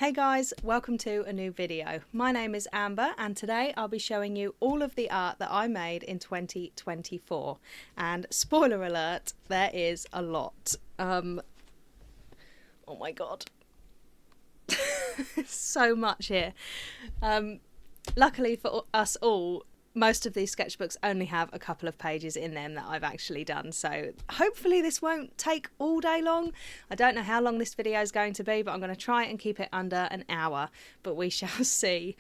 Hey guys, welcome to a new video. My name is Amber and today I'll be showing you all of the art that I made in 2024. And spoiler alert, there is a lot. Oh my god. So much here. Luckily for us all, most of these sketchbooks only have a couple of pages in them that I've actually done, so hopefully this won't take all day long. I don't know how long this video is going to be, but I'm going to try and keep it under an hour, but we shall see.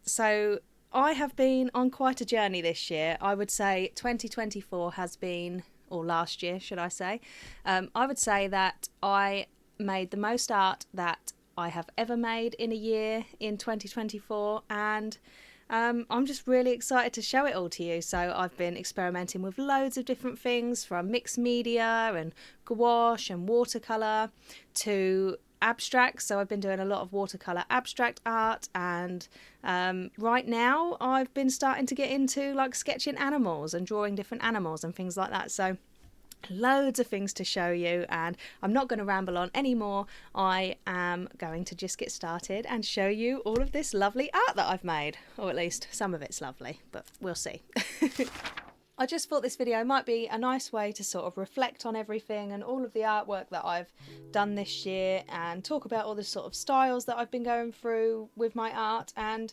So I have been on quite a journey this year. I would say 2024 has been, or last year should I say, I would say that I made the most art that I have ever made in a year in 2024, and I'm just really excited to show it all to you. So I've been experimenting with loads of different things, from mixed media and gouache and watercolour to abstract. So I've been doing a lot of watercolour abstract art, and right now I've been starting to get into like sketching animals and drawing different animals and things like that. So loads of things to show you, and I'm not going to ramble on anymore. I am going to just get started and show you all of this lovely art that I've made, or at least some of it's lovely, but we'll see. I just thought this video might be a nice way to sort of reflect on everything and all of the artwork that I've done this year, and talk about all the sort of styles that I've been going through with my art, and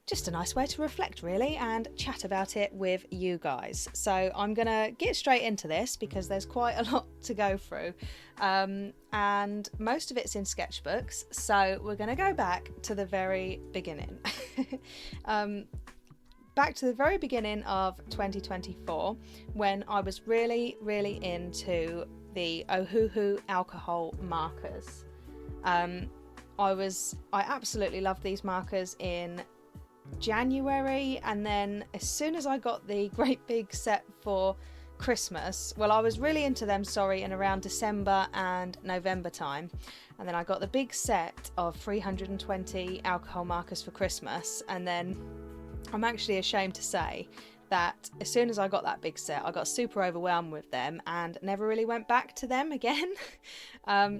just a nice way to reflect really and chat about it with you guys. So I'm gonna get straight into this because there's quite a lot to go through, and most of it's in sketchbooks, so we're gonna go back to the very beginning. Back to the very beginning of 2024, when I was really into the Ohuhu alcohol markers. I absolutely loved these markers in January, and then as soon as I got the great big set for Christmas, well, I was really into them, in around December and November time, and then I got the big set of 320 alcohol markers for Christmas, and then I'm actually ashamed to say that as soon as I got that big set, I got super overwhelmed with them and never really went back to them again.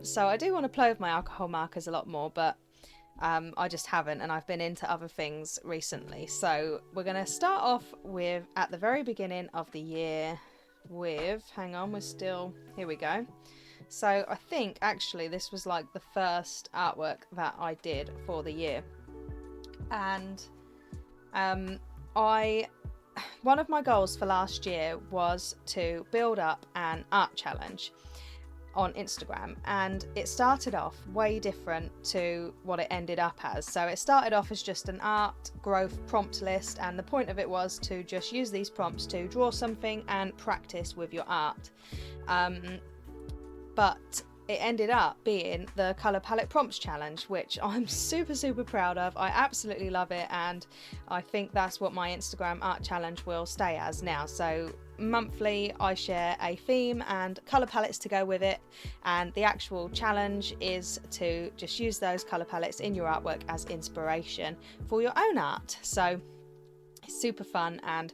So I do want to play with my alcohol markers a lot more, but I just haven't, and I've been into other things recently. So we're going to start off with at the very beginning of the year with, here we go. So I think actually this was like the first artwork that I did for the year, and one of my goals for last year was to build up an art challenge on Instagram, and it started off way different to what it ended up as. So it started off as just an art growth prompt list, and the point of it was to just use these prompts to draw something and practice with your art. But it ended up being the colour palette prompts challenge, which I'm super proud of. I absolutely love it, and I think that's what my Instagram art challenge will stay as now. So monthly I share a theme and colour palettes to go with it, and the actual challenge is to just use those colour palettes in your artwork as inspiration for your own art. So it's super fun, and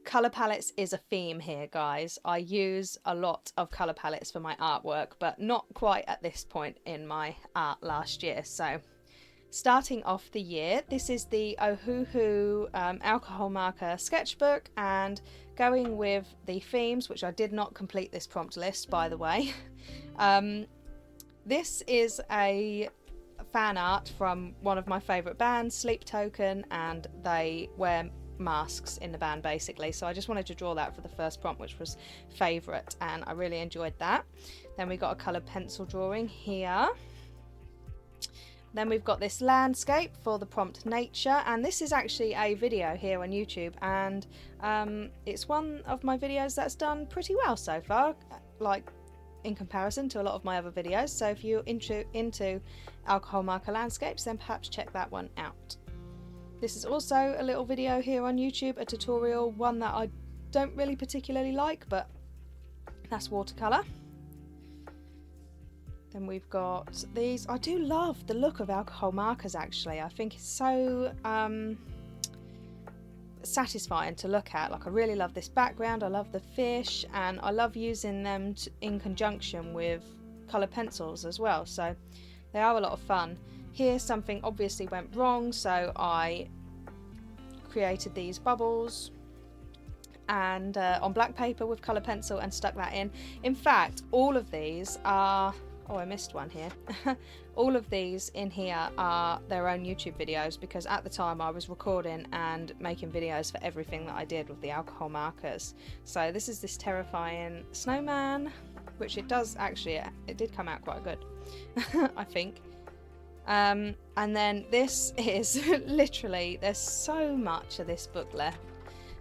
colour palettes is a theme here, guys. I use a lot of colour palettes for my artwork, but not quite at this point in my art last year. So starting off the year, this is the Ohuhu alcohol marker sketchbook, and going with the themes, which I did not complete this prompt list, by the way. This is a fan art from one of my favourite bands, Sleep Token, and they wear masks in the band basically, so I just wanted to draw that for the first prompt, which was favourite, and I really enjoyed that. Then we got a coloured pencil drawing here. Then we've got this landscape for the prompt nature, and this is actually a video here on YouTube, and it's one of my videos that's done pretty well so far, like in comparison to a lot of my other videos. So if you're into alcohol marker landscapes, then perhaps check that one out. This is also a little video here on YouTube, a tutorial, one that I don't really particularly like, but that's watercolour. Then we've got these. I do love the look of alcohol markers actually. I think it's so satisfying to look at. Like, I really love this background, I love the fish, and I love using them in conjunction with coloured pencils as well, so they are a lot of fun. Here something obviously went wrong, so I created these bubbles and on black paper with colour pencil and stuck that in. In fact, all of these are, oh, I missed one here. All of these in here are their own YouTube videos, because at the time I was recording and making videos for everything that I did with the alcohol markers. So this is this terrifying snowman, which it does actually, it did come out quite good, I think. And then this is literally, there's so much of this book left.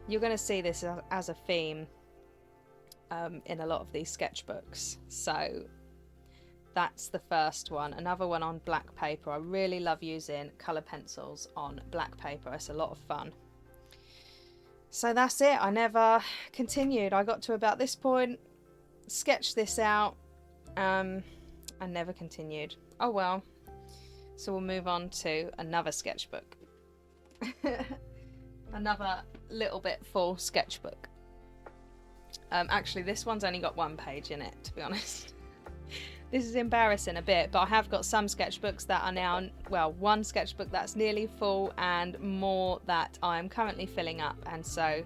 You're going to see this as a theme in a lot of these sketchbooks. So that's the first one. Another one on black paper. I really love using colour pencils on black paper. It's a lot of fun. So that's it. I never continued. I got to about this point, sketched this out, and never continued. Oh well. So we'll move on to another sketchbook. Another little bit full sketchbook. Actually, this one's only got one page in it, to be honest. This is embarrassing a bit, but I have got some sketchbooks that are now, well, one sketchbook that's nearly full and more that I'm currently filling up. And so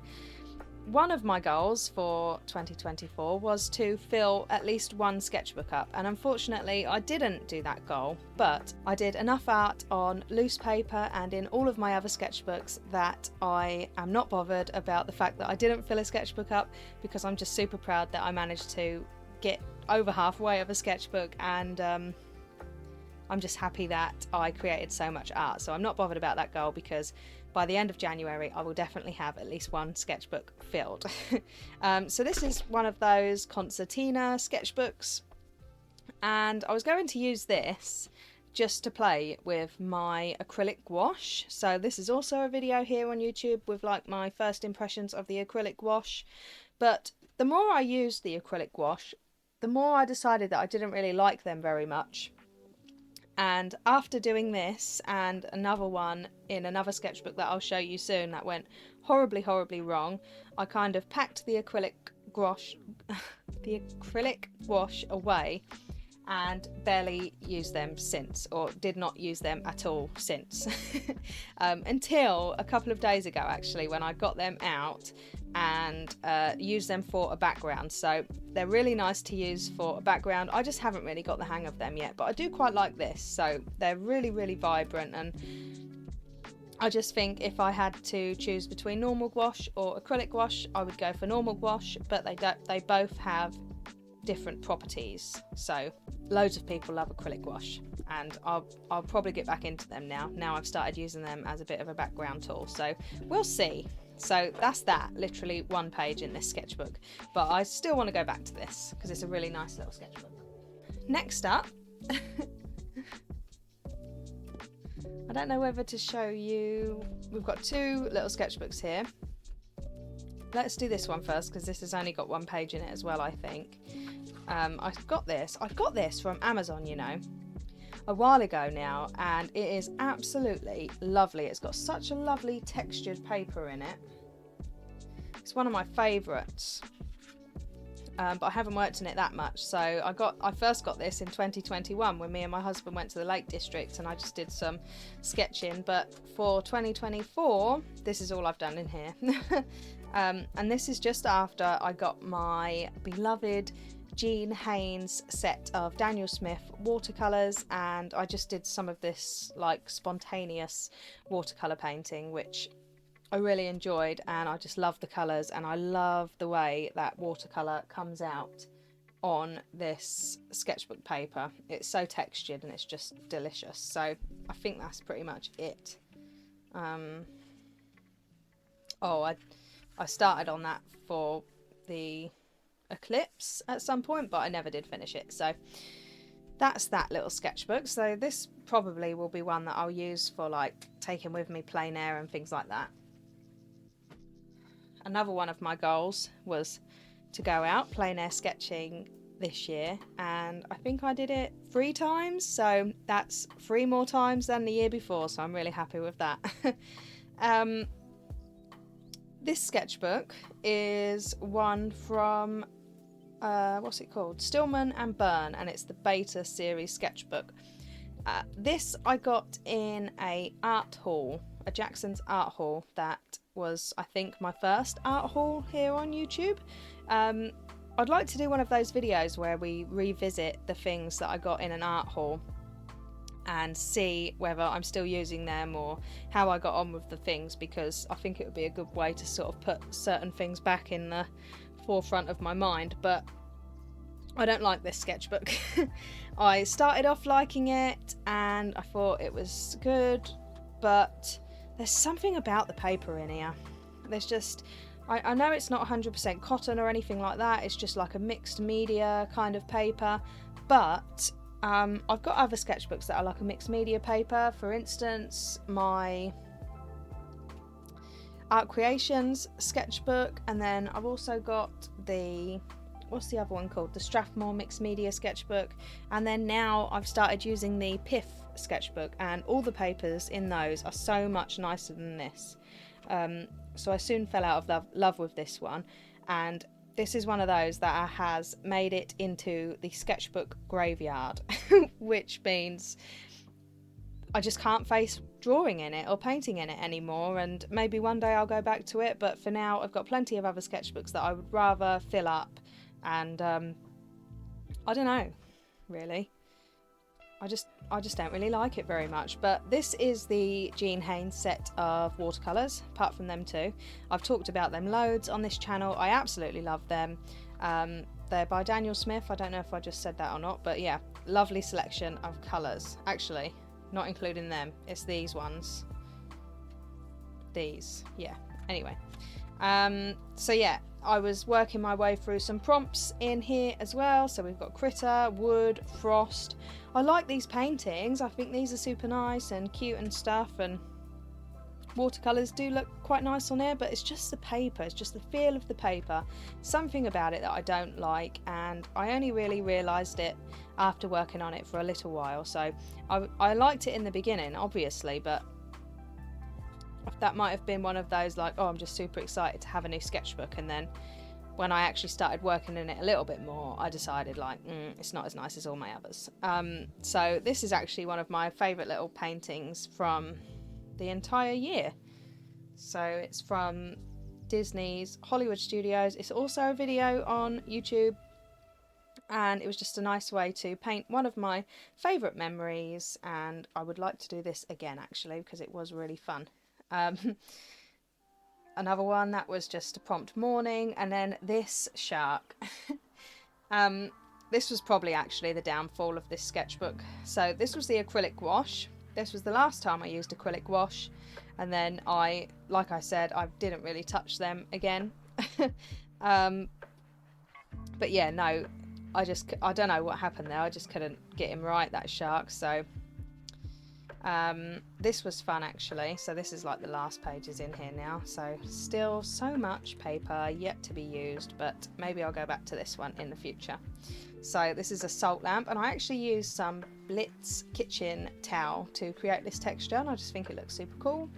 one of my goals for 2024 was to fill at least one sketchbook up, and unfortunately I didn't do that goal, but I did enough art on loose paper and in all of my other sketchbooks that I am not bothered about the fact that I didn't fill a sketchbook up, because I'm just super proud that I managed to get over halfway of a sketchbook, and I'm just happy that I created so much art. So I'm not bothered about that goal, because by the end of January I will definitely have at least one sketchbook filled. So this is one of those concertina sketchbooks, and I was going to use this just to play with my acrylic gouache. So this is also a video here on YouTube with like my first impressions of the acrylic gouache, but the more I used the acrylic gouache, the more I decided that I didn't really like them very much. And after doing this and another one in another sketchbook that I'll show you soon that went horribly, horribly wrong, I kind of packed the acrylic gouache, away and barely used them since, or did not use them at all since. Until a couple of days ago actually, when I got them out and used them for a background. So they're really nice to use for a background. I just haven't really got the hang of them yet, but I do quite like this. So they're really, really vibrant, and I just think if I had to choose between normal gouache or acrylic gouache, I would go for normal gouache, but they both have different properties. So loads of people love acrylic gouache, and I'll probably get back into them now I've started using them as a bit of a background tool. So we'll see. So that's that, literally one page in this sketchbook, but I still want to go back to this because it's a really nice little sketchbook. Next up, I don't know whether to show you, we've got two little sketchbooks here. Let's do this one first because this has only got one page in it as well, I think. I've got this from Amazon, you know, a while ago now, and it is absolutely lovely. It's got such a lovely textured paper in it. It's one of my favourites, but I haven't worked in it that much. So I first got this in 2021 when me and my husband went to the Lake District, and I just did some sketching. But for 2024, this is all I've done in here. And this is just after I got my beloved Haines set of Daniel Smith watercolours, and I just did some of this like spontaneous watercolour painting, which I really enjoyed, and I just love the colours, and I love the way that watercolour comes out on this sketchbook paper. It's so textured and it's just delicious. So I think that's pretty much it. I started on that for the eclipse at some point, but I never did finish it. So that's that little sketchbook. So this probably will be one that I'll use for like taking with me plein air and things like that. Another one of my goals was to go out plein air sketching this year, and I think I did it 3 times, so that's 3 more times than the year before, so I'm really happy with that. This sketchbook is one from what's it called? Stillman and Byrne, and it's the Beta series sketchbook. This I got in a art haul, a Jackson's art haul. That was, I think, my first art haul here on YouTube. I'd like to do one of those videos where we revisit the things that I got in an art haul and see whether I'm still using them or how I got on with the things, because I think it would be a good way to sort of put certain things back in the forefront of my mind. But I don't like this sketchbook. I started off liking it and I thought it was good, but there's something about the paper in here. There's just, I know it's not 100% cotton or anything like that, it's just like a mixed media kind of paper, but I've got other sketchbooks that are like a mixed media paper. For instance, my Art Creations sketchbook, and then I've also got the, what's the other one called? The Strathmore mixed media sketchbook, and then now I've started using the Piff sketchbook, and all the papers in those are so much nicer than this. So I soon fell out of love with this one, and this is one of those that has made it into the sketchbook graveyard, which means I just can't face drawing in it or painting in it anymore, and maybe one day I'll go back to it, but for now I've got plenty of other sketchbooks that I would rather fill up, and I don't know, really. I just don't really like it very much. But this is the Haines set of watercolours, apart from them two. I've talked about them loads on this channel. I absolutely love them. They're by Daniel Smith. I don't know if I just said that or not, but yeah, lovely selection of colours. Actually, not including them, it's these ones. These, yeah. Anyway, so yeah, I was working my way through some prompts in here as well. So we've got critter, wood, frost. I like these paintings. I think these are super nice and cute and stuff, and watercolours do look quite nice on here, but it's just the paper, it's just the feel of the paper, something about it that I don't like, and I only really realised it after working on it for a little while. So I liked it in the beginning, obviously, but that might have been one of those like, oh, I'm just super excited to have a new sketchbook, and then when I actually started working in it a little bit more, I decided like, it's not as nice as all my others. So this is actually one of my favourite little paintings from the entire year. So it's from Disney's Hollywood Studios. It's also a video on YouTube, and it was just a nice way to paint one of my favourite memories, and I would like to do this again actually, because it was really fun. Another one that was just a prompt morning, and then this shark. This was probably actually the downfall of this sketchbook. So this was the acrylic gouache. This was the last time I used acrylic gouache, and then like I said, I didn't really touch them again. But yeah, no, I don't know what happened there. I just couldn't get him right, that shark. So this was fun actually. So this is like the last pages in here now, so still so much paper yet to be used, but maybe I'll go back to this one in the future. So this is a salt lamp, and I actually used some Blitz kitchen towel to create this texture, and I just think it looks super cool.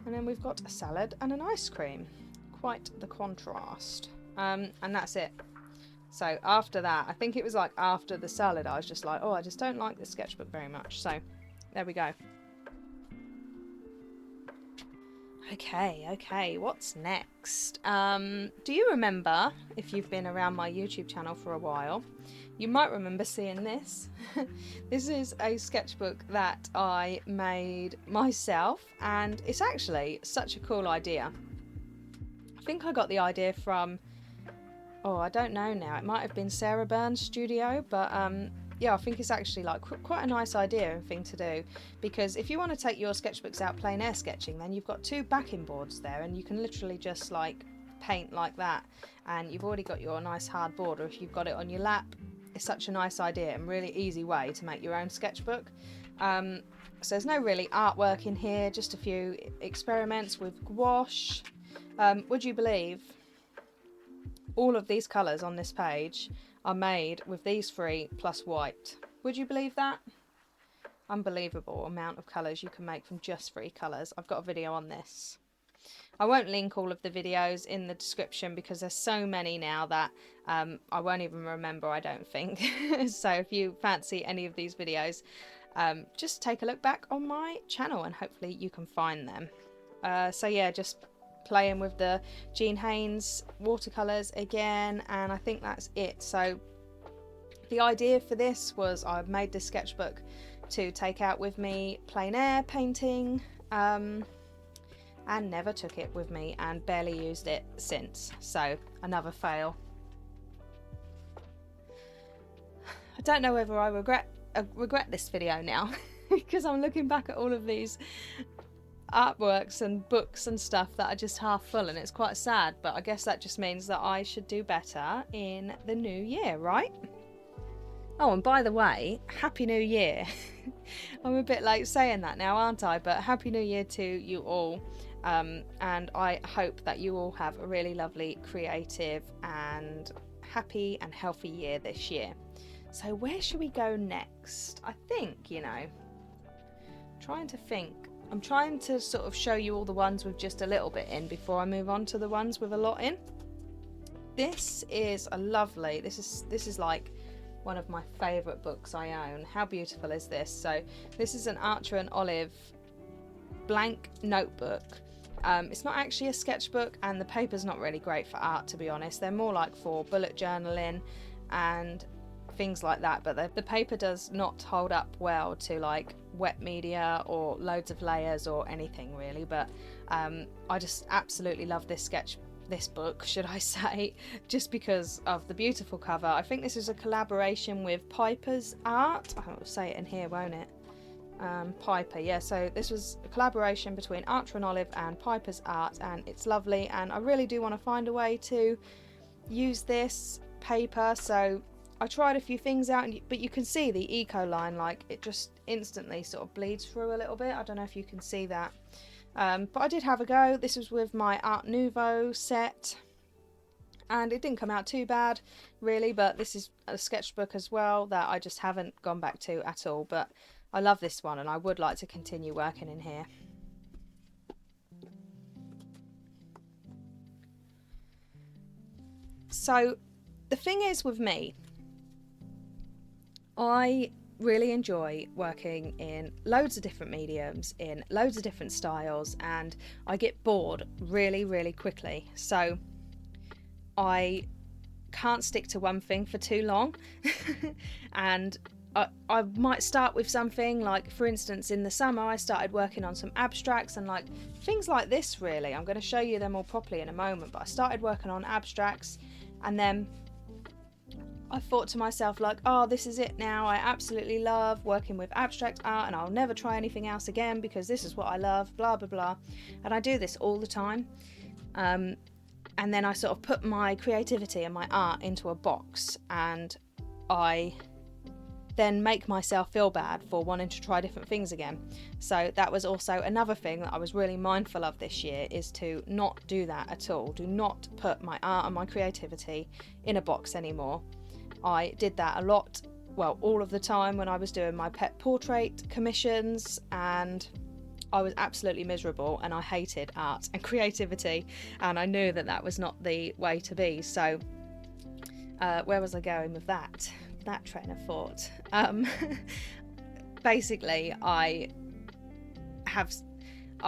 And then we've got a salad and an ice cream, quite the contrast, and that's it. So after that, I think it was like after the salad, I was just like, oh, I just don't like this sketchbook very much. So there we go. Okay, what's next? Do you remember, if you've been around my YouTube channel for a while, you might remember seeing this. This is a sketchbook that I made myself, and it's actually such a cool idea. I think I got the idea from, oh, I don't know now, it might have been Sarah Byrne's studio, but yeah, I think it's actually like quite a nice idea and thing to do, because if you want to take your sketchbooks out plein air sketching, then you've got two backing boards there, and you can literally just like paint like that, and you've already got your nice hard board, or if you've got it on your lap, it's such a nice idea and really easy way to make your own sketchbook. So there's no really artwork in here, just a few experiments with gouache. Would you believe all of these colours on this page are made with these three plus white? Would you believe that? Unbelievable amount of colours you can make from just three colours. I've got a video on this. I won't link all of the videos in the description because there's so many now that I won't even remember, I don't think. So if you fancy any of these videos, just take a look back on my channel and hopefully you can find them. So yeah, just playing with the Haines watercolours again, and I think that's it. So the idea for this was I made this sketchbook to take out with me plein air painting, and never took it with me and barely used it since, so another fail. I don't know whether I regret this video now because I'm looking back at all of these artworks and books and stuff that are just half full, and it's quite sad, but I guess that just means that I should do better in the new year, right? Oh, and by the way, Happy New Year. I'm a bit late saying that now, aren't I? But Happy New Year to you all. And I hope that you all have a really lovely, creative and happy and healthy year this year. So where should we go next? I think, you know, trying to think. I'm trying to sort of show you all the ones with just a little bit in before I move on to the ones with a lot in. This is a lovely, this is like one of my favourite books I own. How beautiful is this? So this is an Archer and Olive blank notebook. It's not actually a sketchbook, and the paper's not really great for art, to be honest. They're more like for bullet journaling and things like that, but the paper does not hold up well to like wet media or loads of layers or anything really. But I just absolutely love this book, should I say, just because of the beautiful cover. I think this is a collaboration with Piper's Art. I'll say it in here, won't it? Piper, yeah, so this was a collaboration between Archer and Olive and Piper's Art, and it's lovely, and I really do want to find a way to use this paper. So I tried a few things out, but you can see the eco line, like it just instantly sort of bleeds through a little bit. I don't know if you can see that. But I did have a go. This was with my Art Nouveau set, and it didn't come out too bad really, but this is a sketchbook as well that I just haven't gone back to at all. But I love this one and I would like to continue working in here. So the thing is with me, I really enjoy working in loads of different mediums, in loads of different styles, and I get bored really, really quickly. So I can't stick to one thing for too long. And I might start with something like, for instance, in the summer I started working on some abstracts and like things like this really. I'm going to show you them all properly in a moment, but I started working on abstracts, and then I thought to myself like, oh, this is it now. I absolutely love working with abstract art and I'll never try anything else again because this is what I love, blah, blah, blah. And I do this all the time. And then I sort of put my creativity and my art into a box, and I then make myself feel bad for wanting to try different things again. So that was also another thing that I was really mindful of this year, is to not do that at all. Do not put my art and my creativity in a box anymore. I did that a lot, well, all of the time when I was doing my pet portrait commissions, and I was absolutely miserable and I hated art and creativity, and I knew that that was not the way to be. So where was I going with that train of thought? Basically I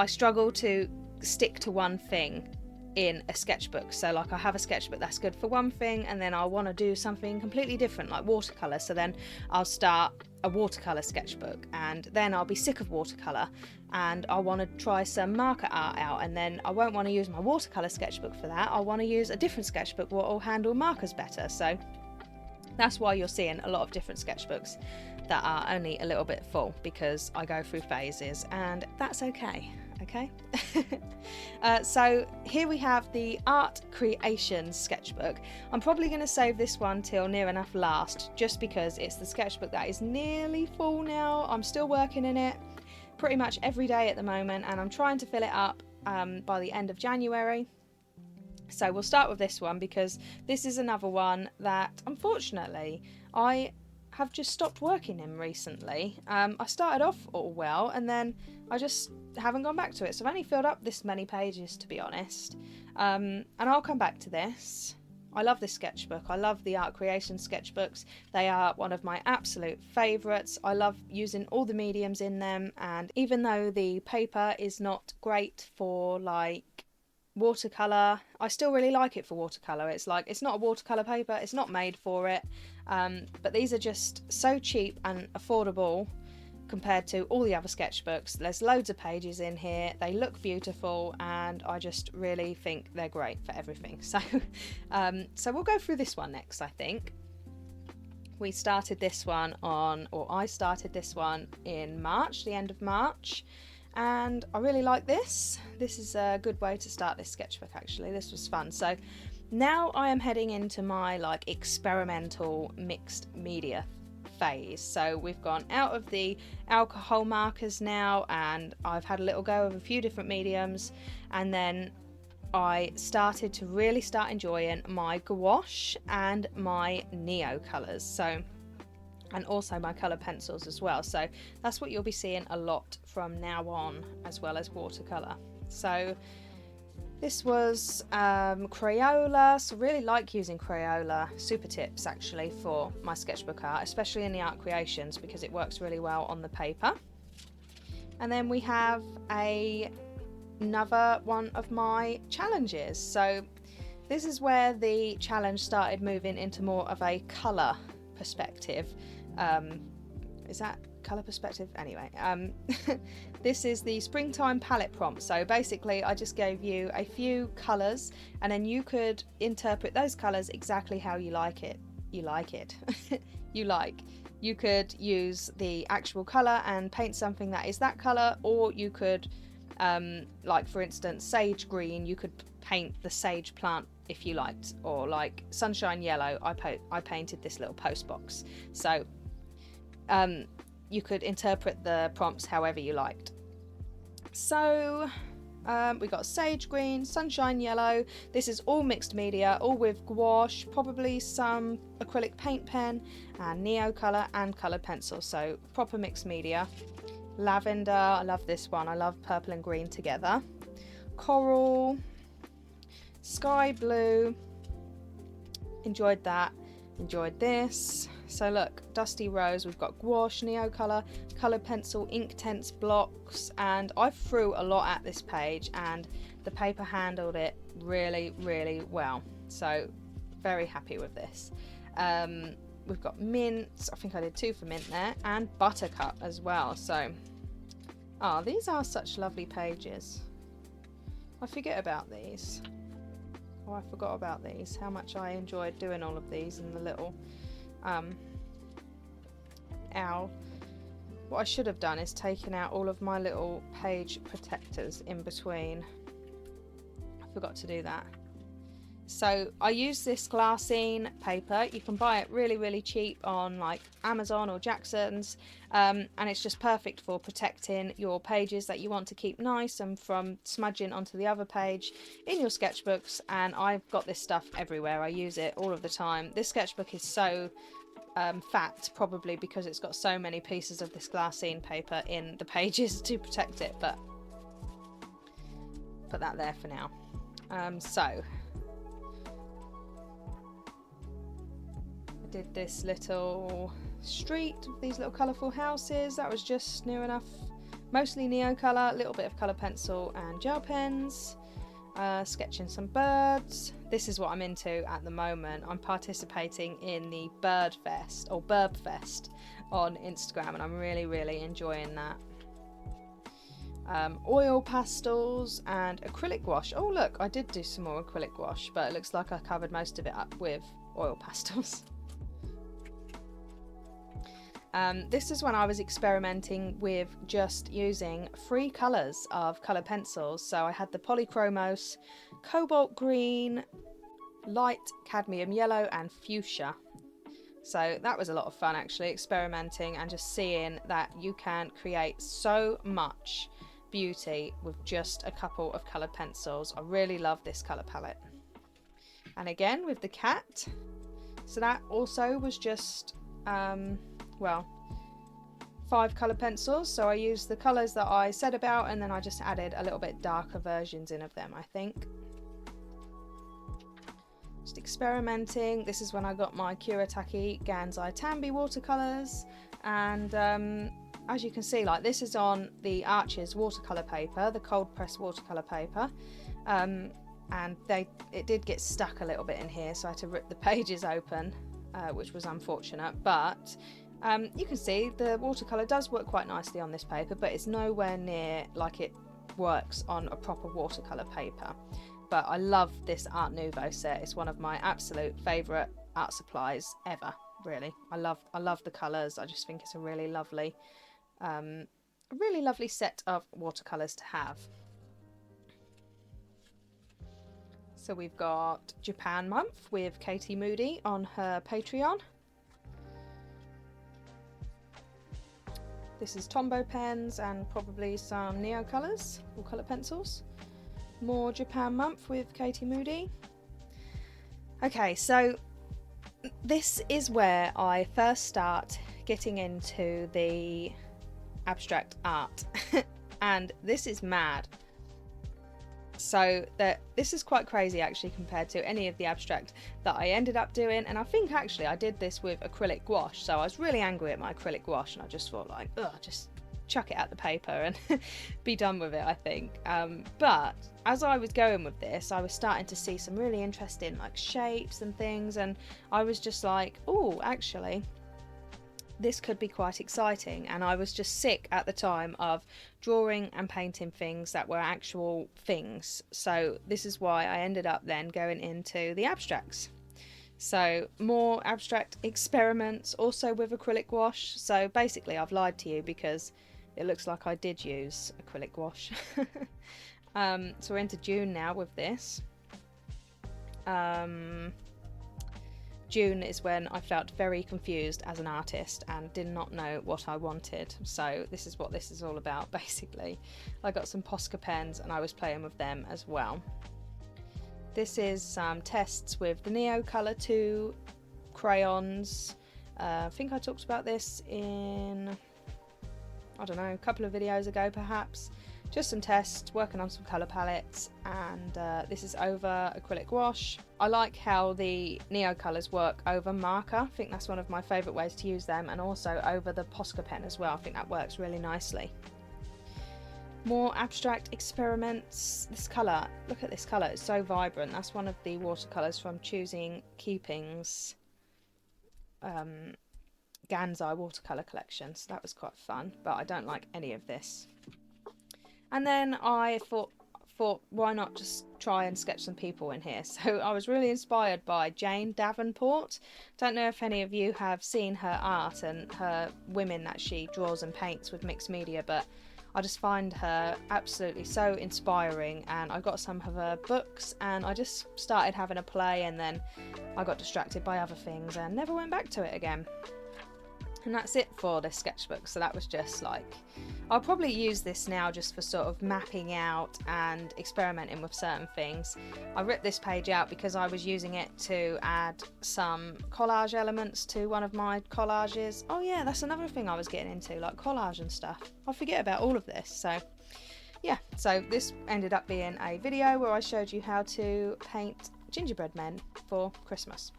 struggle to stick to one thing in a sketchbook. So like I have a sketchbook that's good for one thing, and then I'll want to do something completely different like watercolour, so then I'll start a watercolour sketchbook, and then I'll be sick of watercolour and I want to try some marker art out, and then I won't want to use my watercolour sketchbook for that. I'll want to use a different sketchbook that will handle markers better. So that's why you're seeing a lot of different sketchbooks that are only a little bit full, because I go through phases, and that's okay. So here we have the Art Creations sketchbook. I'm probably going to save this one till near enough last, just because it's the sketchbook that is nearly full now. I'm still working in it pretty much every day at the moment, and I'm trying to fill it up by the end of January. So we'll start with this one, because this is another one that unfortunately I have just stopped working in recently. I started off all well, and then I just haven't gone back to it. So I've only filled up this many pages, to be honest. And I'll come back to this. I love this sketchbook. I love the art creation sketchbooks. They are one of my absolute favourites. I love using all the mediums in them, and even though the paper is not great for like watercolour, I still really like it for watercolour. It's like, it's not a watercolour paper, it's not made for it, but these are just so cheap and affordable compared to all the other sketchbooks. There's loads of pages in here, they look beautiful, and I just really think they're great for everything. So so we'll go through this one next. I think we started this one on, or I started this one in March, the end of March, and I really like this. This is a good way to start this sketchbook actually. This was fun. So now I am heading into my like experimental mixed media phase. So we've gone out of the alcohol markers now, and I've had a little go of a few different mediums, and then I started to really start enjoying my gouache and my neo colours, so, and also my colour pencils as well. So that's what you'll be seeing a lot from now on, as well as watercolour. So this was Crayola, so really like using Crayola super tips actually for my sketchbook art, especially in the art creations, because it works really well on the paper. And then we have another one of my challenges. So this is where the challenge started moving into more of a colour perspective. Is that colour perspective? Anyway, this is the springtime palette prompt. So basically I just gave you a few colours, and then you could interpret those colours exactly how you like it. You could use the actual colour and paint something that is that colour, or you could like for instance sage green, you could paint the sage plant if you liked, or like sunshine yellow, I painted this little post box. So you could interpret the prompts however you liked. So we got sage green, sunshine yellow. This is all mixed media, all with gouache, probably some acrylic paint pen, and neo colour and coloured pencil. So proper mixed media. Lavender, I love this one. I love purple and green together. Coral, sky blue, enjoyed that. Enjoyed this. So look, dusty rose, we've got gouache, neo colour, coloured pencil, Inktense blocks, and I threw a lot at this page and the paper handled it really, really well. So very happy with this. We've got mint, I think I did 2 for mint there, and buttercup as well. So, these are such lovely pages. I forget about these. Oh, I forgot about these. How much I enjoyed doing all of these in the little owl. What I should have done is taken out all of my little page protectors in between. I forgot to do that. So I use this glassine paper. You can buy it really, really cheap on like Amazon or Jackson's, and it's just perfect for protecting your pages that you want to keep nice and from smudging onto the other page in your sketchbooks. And I've got this stuff everywhere. I use it all of the time. This sketchbook is so fat, probably because it's got so many pieces of this glassine paper in the pages to protect it, but put that there for now. So did this little street with these little colourful houses. That was just near enough, mostly neo colour, a little bit of colour pencil and gel pens, sketching some birds. This is what I'm into at the moment. I'm participating in the Bird Fest or Burb Fest on Instagram, and I'm really, really enjoying that. Oil pastels and acrylic gouache. Oh look, I did do some more acrylic gouache, but it looks like I covered most of it up with oil pastels. This is when I was experimenting with just using 3 colours of colour pencils. So I had the Polychromos, cobalt green, light cadmium yellow and fuchsia. So that was a lot of fun actually, experimenting and just seeing that you can create so much beauty with just a couple of coloured pencils. I really love this colour palette. And again with the cat, so that also was just well, 5 colour pencils. So I used the colours that I said about, and then I just added a little bit darker versions in of them, I think. just experimenting. This is when I got my Kuretake Gansai Tambi watercolours, and as you can see, like, this is on the Arches watercolour paper, the cold press watercolour paper, and it did get stuck a little bit in here, so I had to rip the pages open, which was unfortunate, but you can see the watercolour does work quite nicely on this paper, but it's nowhere near like it works on a proper watercolour paper. But I love this Art Nouveau set. It's one of my absolute favourite art supplies ever, really. I love the colours. I just think it's a really lovely set of watercolours to have. So we've got Japan Month with Katie Moody on her Patreon. This is Tombow pens and probably some Neocolors or colour pencils. More Japan Month with Katie Moody. Okay, so this is where I first start getting into the abstract art and this is mad. So this is quite crazy actually compared to any of the abstract that I ended up doing, and I think actually I did this with acrylic gouache, so I was really angry at my acrylic gouache and I just thought like, ugh, just chuck it at the paper and be done with it, I think. But as I was going with this, I was starting to see some really interesting like shapes and things, and I was just like, oh, actually this could be quite exciting. And I was just sick at the time of drawing and painting things that were actual things, so this is why I ended up then going into the abstracts. So more abstract experiments also with acrylic gouache. So basically I've lied to you because it looks like I did use acrylic gouache. So we're into June now with this. June is when I felt very confused as an artist and did not know what I wanted. So this is what this is all about basically. I got some Posca pens and I was playing with them as well. This is some tests with the Neocolor 2 crayons. I think I talked about this in, I don't know, a couple of videos ago perhaps. Just some tests, working on some colour palettes, and this is over acrylic gouache. I like how the Neocolors work over marker. I think that's one of my favourite ways to use them, and also over the Posca pen as well. I think that works really nicely. More abstract experiments. This colour, look at this colour, it's so vibrant. That's one of the watercolours from Choosing Keeping's Gansai watercolour collection, so that was quite fun, but I don't like any of this. And then I thought, why not just try and sketch some people in here? So I was really inspired by Jane Davenport. Don't know if any of you have seen her art and her women that she draws and paints with mixed media, but I just find her absolutely so inspiring, and I got some of her books and I just started having a play, and then I got distracted by other things and never went back to it again. And that's it for this sketchbook. So that was just like, I'll probably use this now just for sort of mapping out and experimenting with certain things. I ripped this page out because I was using it to add some collage elements to one of my collages. Oh yeah, that's another thing I was getting into, like collage and stuff. I forget about all of this. So yeah, so this ended up being a video where I showed you how to paint gingerbread men for Christmas.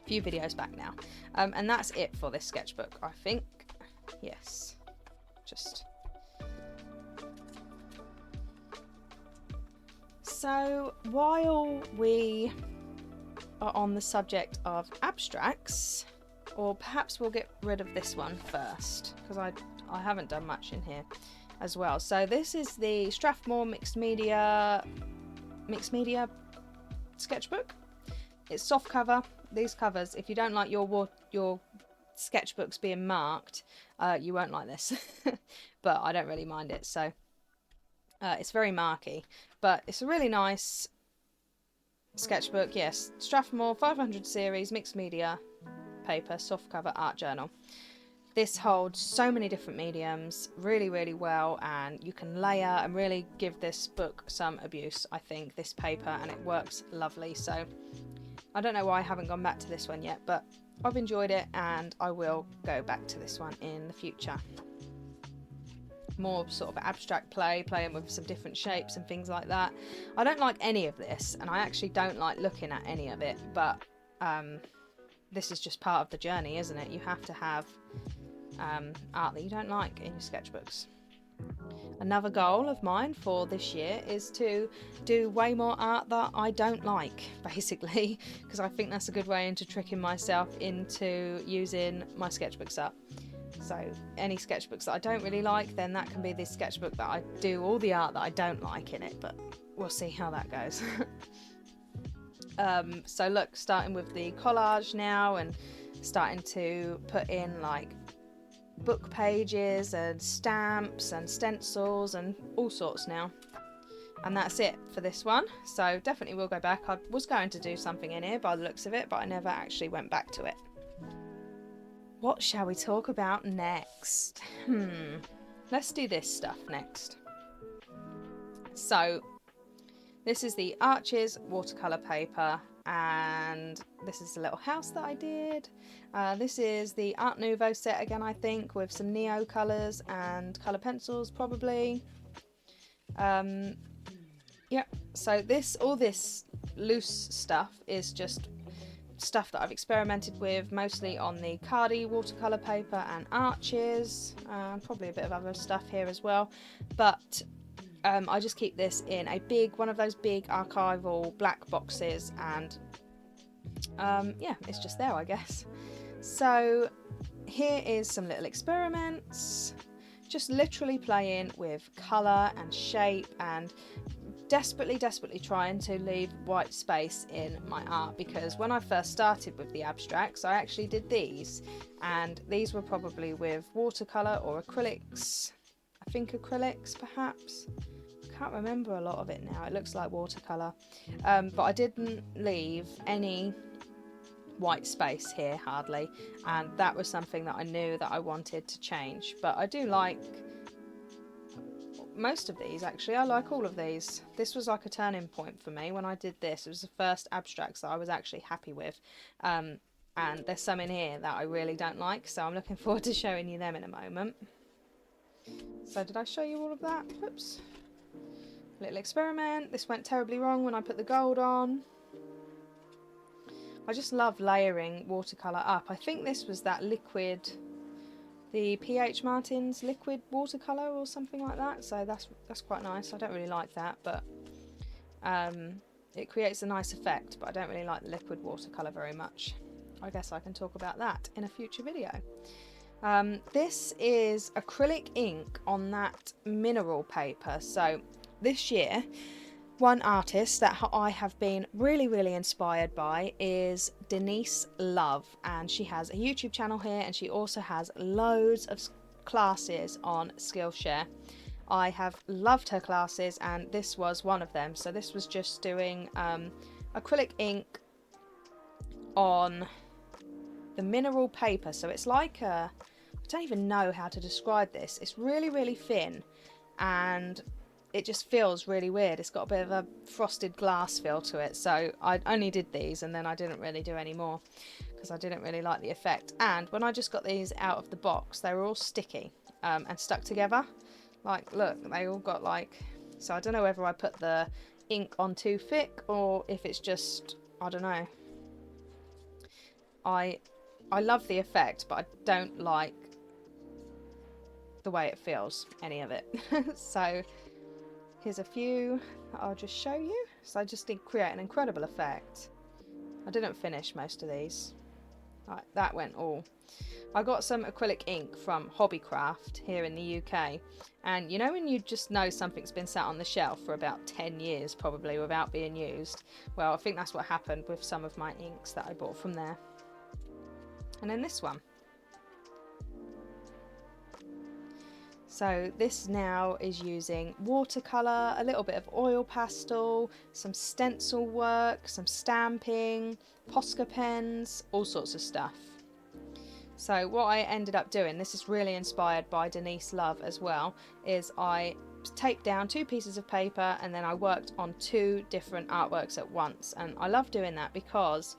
Few videos back now, and that's it for this sketchbook, I think. Yes, just so while we are on the subject of abstracts, or perhaps we'll get rid of this one first because I haven't done much in here as well. So this is the Strathmore mixed media sketchbook. It's soft cover. These covers, if you don't like your sketchbooks being marked, you won't like this. But I don't really mind it, so it's very marky. But it's a really nice sketchbook. Yes, Strathmore 500 series mixed media paper, soft cover art journal. This holds so many different mediums really, really well, and you can layer and really give this book some abuse, I think, this paper, and it works lovely. So I don't know why I haven't gone back to this one yet, but I've enjoyed it and I will go back to this one in the future. more sort of abstract playing with some different shapes and things like that. I don't like any of this, and I actually don't like looking at any of it, but this is just part of the journey, isn't it? You have to have art that you don't like in your sketchbooks. Another goal of mine for this year is to do way more art that I don't like, basically, because I think that's a good way into tricking myself into using my sketchbooks up. So any sketchbooks that I don't really like, then that can be the sketchbook that I do all the art that I don't like in it, but we'll see how that goes. So look, starting with the collage now and starting to put in like book pages and stamps and stencils and all sorts now. And that's it for this one, so definitely will go back. I was going to do something in here by the looks of it, but I never actually went back to it. What shall we talk about next? Let's do this stuff next. So this is the Arches watercolour paper, and this is a little house that I did. This is the Art Nouveau set again, I think, with some Neo colours and colour pencils probably. Yep, so all this loose stuff is just stuff that I've experimented with, mostly on the Cardi watercolour paper and Arches, probably a bit of other stuff here as well, but I just keep this in one of those big archival black boxes, and yeah, it's just there, I guess. So here is some little experiments, just literally playing with colour and shape and desperately trying to leave white space in my art, because when I first started with the abstracts I actually did these, and these were probably with watercolour or acrylics. I think acrylics perhaps. I can't remember a lot of it now. It looks like watercolour, but I didn't leave any white space here hardly, and that was something that I knew that I wanted to change. But I do like most of these, actually. I like all of these. This was like a turning point for me when I did this. It was the first abstracts that I was actually happy with, and there's some in here that I really don't like, so I'm looking forward to showing you them in a moment. So did I show you all of that? Oops. Little experiment. This went terribly wrong when I put the gold on. I just love layering watercolour up. I think this was that liquid, the PH Martin's liquid watercolour or something like that, so that's quite nice. I don't really like that, but it creates a nice effect, but I don't really like the liquid watercolour very much. I guess I can talk about that in a future video. This is acrylic ink on that mineral paper. So this year, one artist that I have been really inspired by is Denise Love, and she has a YouTube channel here, and she also has loads of classes on Skillshare. I have loved her classes, and this was one of them. So this was just doing acrylic ink on the mineral paper. So it's like I don't even know how to describe this. It's really thin, and it just feels really weird. It's got a bit of a frosted glass feel to it. So I only did these, and then I didn't really do any more because I didn't really like the effect. And when I just got these out of the box, they were all sticky and stuck together. Like, look, they all got like... So I don't know whether I put the ink on too thick or if it's just... I don't know. I love the effect, but I don't like the way it feels, any of it. So... here's a few that I'll just show you. So I just did create an incredible effect. I didn't finish most of these. Right, that went all. I got some acrylic ink from Hobbycraft here in the UK. And you know when you just know something's been sat on the shelf for about 10 years probably without being used? Well, I think that's what happened with some of my inks that I bought from there. And then this one. So this now is using watercolour, a little bit of oil pastel, some stencil work, some stamping, Posca pens, all sorts of stuff. So what I ended up doing, this is really inspired by Denise Love as well, is I taped down 2 pieces of paper and then I worked on 2 different artworks at once. And I love doing that because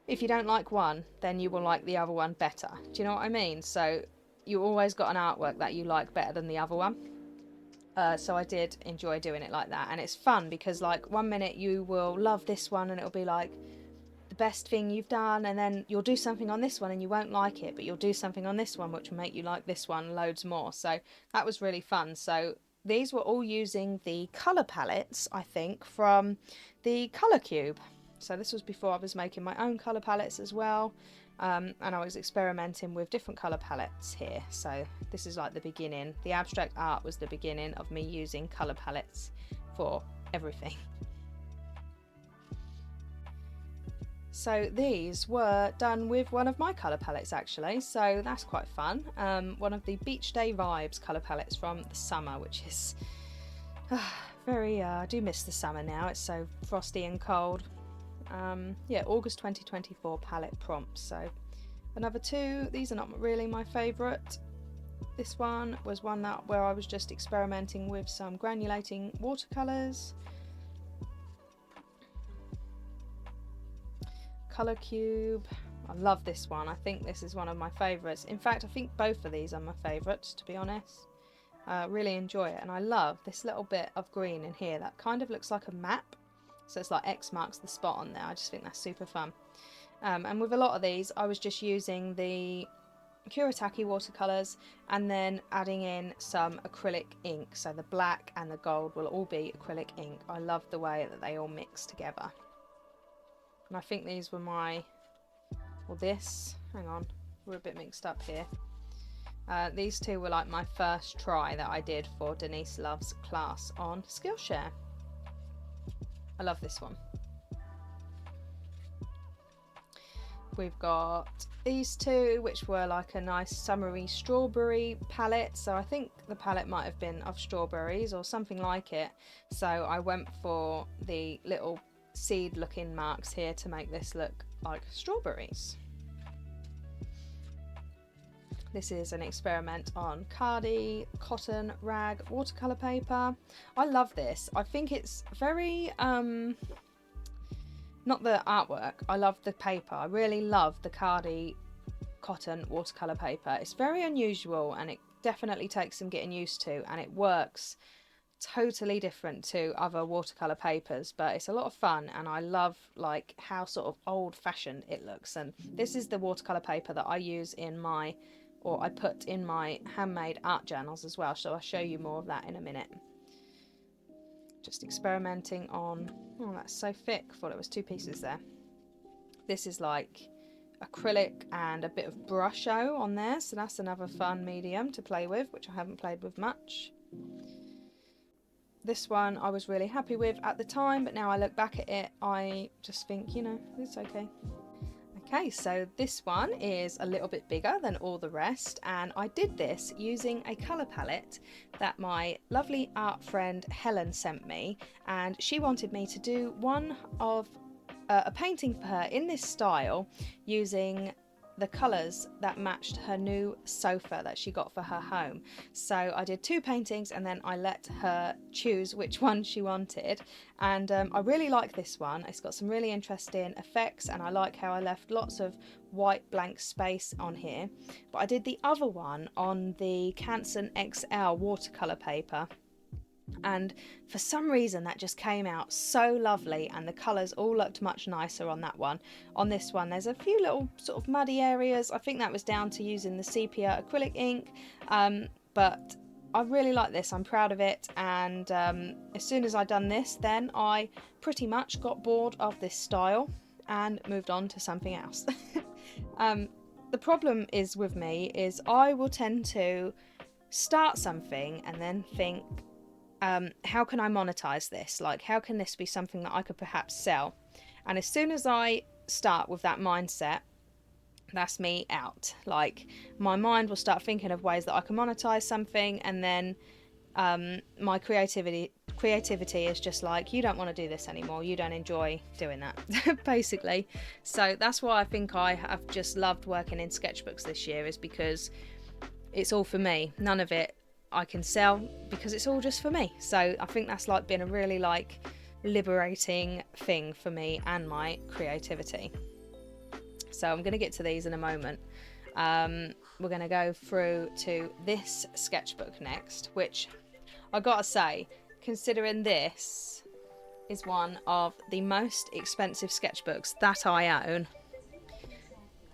if you don't like one, then you will like the other one better. Do you know what I mean? So you always got an artwork that you like better than the other one. So I did enjoy doing it like that, and it's fun because like one minute you will love this one and it'll be like the best thing you've done, and then you'll do something on this one and you won't like it, but you'll do something on this one which will make you like this one loads more. So that was really fun. So these were all using the colour palettes, I think, from the Colour Cube. So this was before I was making my own colour palettes as well. And I was experimenting with different colour palettes here. So this is like the beginning. The abstract art was the beginning of me using colour palettes for everything. So these were done with one of my colour palettes actually, so that's quite fun. One of the Beach Day Vibes colour palettes from the summer, which is very, I do miss the summer now, it's so frosty and cold. Yeah, August 2024 palette prompts. So another two. These are not really my favourite. This one was one where I was just experimenting with some granulating watercolours. Colour Cube. I love this one. I think this is one of my favourites. In fact, I think both of these are my favourites, to be honest. Really enjoy it, and I love this little bit of green in here that kind of looks like a map. So it's like X marks the spot on there. I just think that's super fun. And with a lot of these, I was just using the Kuretake watercolours and then adding in some acrylic ink. So the black and the gold will all be acrylic ink. I love the way that they all mix together. And I think these were my, well this, hang on, we're a bit mixed up here. These two were like my first try that I did for Denise Love's class on Skillshare. I love this one. We've got these two, which were like a nice summery strawberry palette. So I think the palette might have been of strawberries or something like it. So I went for the little seed looking marks here to make this look like strawberries. This is an experiment on Cardi cotton rag watercolour paper. I love this. I think it's very, not the artwork, I love the paper. I really love the Cardi cotton watercolour paper. It's very unusual and it definitely takes some getting used to, and it works totally different to other watercolour papers, but it's a lot of fun, and I love like how sort of old-fashioned it looks. And this is the watercolour paper that I use in my, or I put in my handmade art journals as well, so I'll show you more of that in a minute. Just experimenting on, oh that's so thick, thought it was two pieces there. This is like acrylic and a bit of brusho on there, so that's another fun medium to play with, which I haven't played with much. This one I was really happy with at the time, but now I look back at it, I just think, you know, it's okay. Okay, so this one is a little bit bigger than all the rest, and I did this using a colour palette that my lovely art friend Helen sent me, and she wanted me to do one of a painting for her in this style using the colours that matched her new sofa that she got for her home. So I did two paintings and then I let her choose which one she wanted, and I really like this one. It's got some really interesting effects, and I like how I left lots of white blank space on here. But I did the other one on the Canson XL watercolour paper, and for some reason that just came out so lovely, and the colours all looked much nicer on that one. On this one there's a few little sort of muddy areas. I think that was down to using the sepia acrylic ink, but I really like this. I'm proud of it, and as soon as I'd done this, then I pretty much got bored of this style and moved on to something else. The problem is with me is I will tend to start something and then think, how can I monetize this? Like, how can this be something that I could perhaps sell? And as soon as I start with that mindset, that's me out. Like, my mind will start thinking of ways that I can monetize something, and then my creativity is just like, you don't want to do this anymore, you don't enjoy doing that, basically. So that's why I think I have just loved working in sketchbooks this year, is because it's all for me. None of it I can sell, because it's all just for me. So I think that's like been a really like liberating thing for me and my creativity. So I'm going to get to these in a moment. We're going to go through to this sketchbook next, which I gotta say, considering this is one of the most expensive sketchbooks that I own,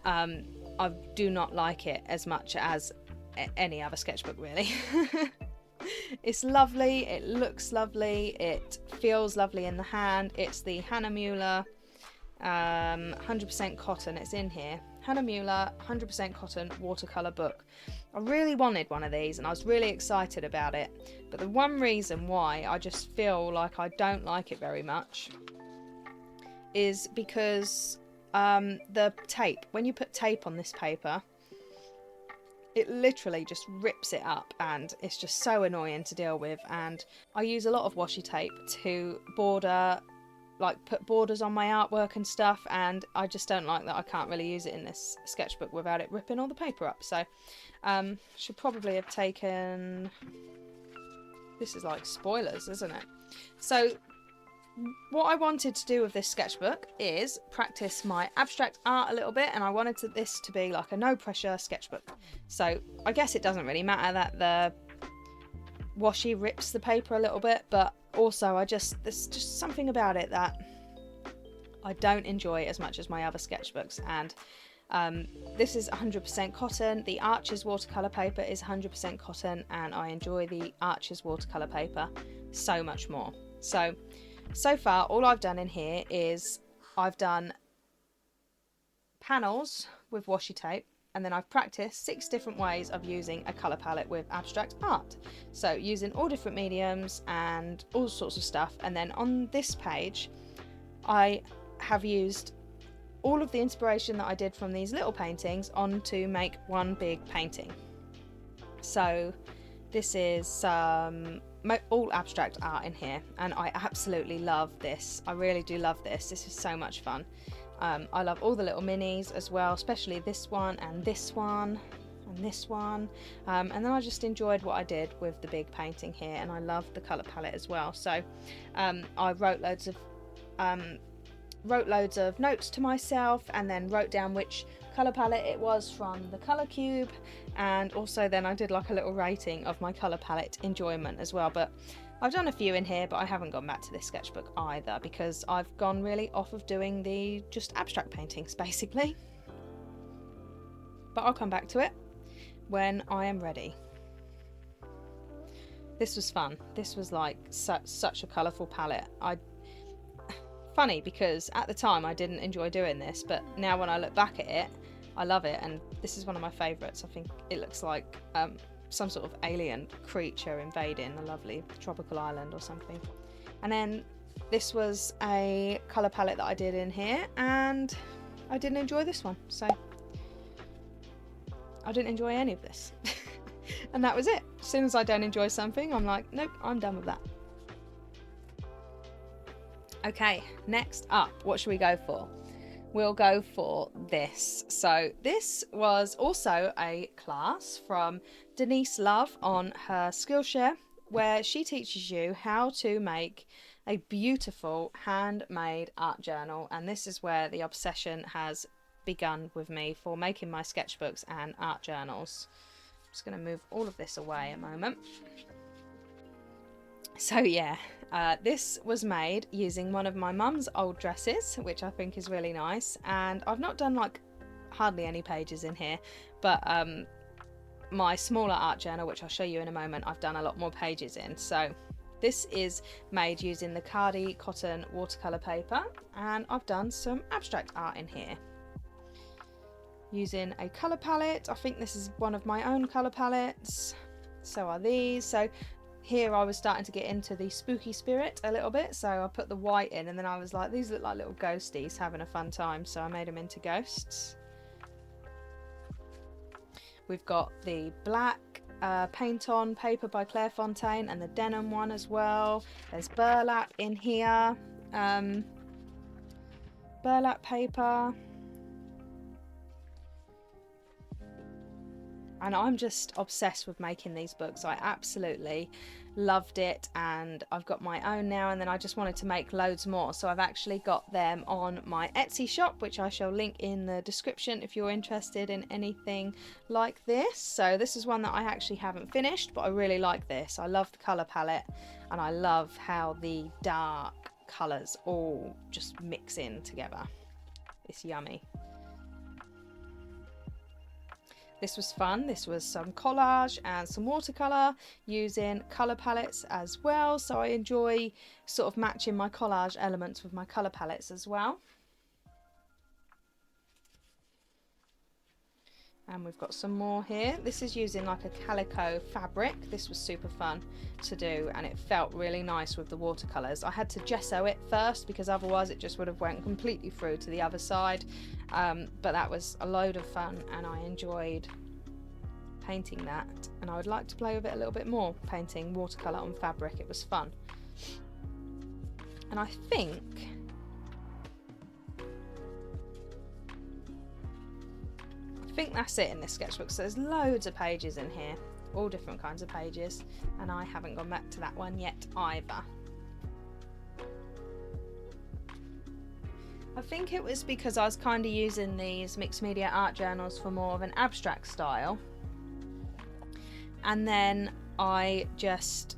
I do not like it as much as any other sketchbook, really. It's lovely, it looks lovely, it feels lovely in the hand. It's the Hannah Muller 100% cotton. It's in here. Hannah Muller 100% cotton watercolour book. I really wanted one of these and I was really excited about it, but the one reason why I just feel like I don't like it very much is because the tape, when you put tape on this paper, it literally just rips it up and it's just so annoying to deal with. And I use a lot of washi tape to border, like put borders on my artwork and stuff, and I just don't like that I can't really use it in this sketchbook without it ripping all the paper up. So should probably have taken, this is like spoilers, isn't it? So what I wanted to do with this sketchbook is practice my abstract art a little bit, and I wanted this to be like a no pressure sketchbook. So I guess it doesn't really matter that the washi rips the paper a little bit, but also there's just something about it that I don't enjoy as much as my other sketchbooks. And this is 100% cotton. The Arches watercolour paper is 100% cotton, and I enjoy the Arches watercolour paper so much more. So far all I've done in here is I've done panels with washi tape, and then I've practiced 6 different ways of using a colour palette with abstract art. So using all different mediums and all sorts of stuff. And then on this page, I have used all of the inspiration that I did from these little paintings on to make one big painting. So this is all abstract art in here, and I absolutely love this. I really do love this. This is so much fun. I love all the little minis as well, especially this one and this one and this one. And then I just enjoyed what I did with the big painting here, and I love the colour palette as well. So I wrote loads of notes to myself, and then wrote down which colour palette it was from the colour cube, and also then I did like a little rating of my colour palette enjoyment as well. But I've done a few in here, but I haven't gone back to this sketchbook either, because I've gone really off of doing the just abstract paintings basically. But I'll come back to it when I am ready. This was fun. This was like such a colourful palette. Funny because at the time I didn't enjoy doing this, but now when I look back at it, I love it, and this is one of my favourites. I think it looks like some sort of alien creature invading a lovely tropical island or something. And then this was a colour palette that I did in here, and I didn't enjoy this one, so I didn't enjoy any of this. And that was it. As soon as I don't enjoy something, I'm like, nope, I'm done with that. Okay, next up, what should we go for? We'll go for this. So this was also a class from Denise Love on her Skillshare, where she teaches you how to make a beautiful handmade art journal. And this is where the obsession has begun with me for making my sketchbooks and art journals. I'm just going to move all of this away a moment. So yeah, this was made using one of my mum's old dresses, which I think is really nice. And I've not done like hardly any pages in here, but my smaller art journal, which I'll show you in a moment, I've done a lot more pages in. So this is made using the Caran Dache cotton watercolour paper, and I've done some abstract art in here using a colour palette. I think this is one of my own colour palettes, so are these. So here I was starting to get into the spooky spirit a little bit, so I put the white in, and then I was like, these look like little ghosties having a fun time, so I made them into ghosts. We've got the black paint on paper by Claire Fontaine, and the denim one as well. There's burlap in here, burlap paper. And I'm just obsessed with making these books. I absolutely loved it, and I've got my own now, and then I just wanted to make loads more. So I've actually got them on my Etsy shop, which I shall link in the description if you're interested in anything like this. So this is one that I actually haven't finished, but I really like this. I love the colour palette, and I love how the dark colours all just mix in together. It's yummy. This was fun. This was some collage and some watercolour using colour palettes as well. So I enjoy sort of matching my collage elements with my colour palettes as well. And we've got some more here. This is using like a calico fabric. This was super fun to do, and it felt really nice with the watercolours. I had to gesso it first because otherwise it just would have went completely through to the other side. But that was a load of fun, and I enjoyed painting that, and I would like to play with it a little bit more, painting watercolour on fabric. It was fun. And I think that's it in this sketchbook. So there's loads of pages in here, all different kinds of pages, and I haven't gone back to that one yet either. I think it was because I was kind of using these mixed media art journals for more of an abstract style, and then I just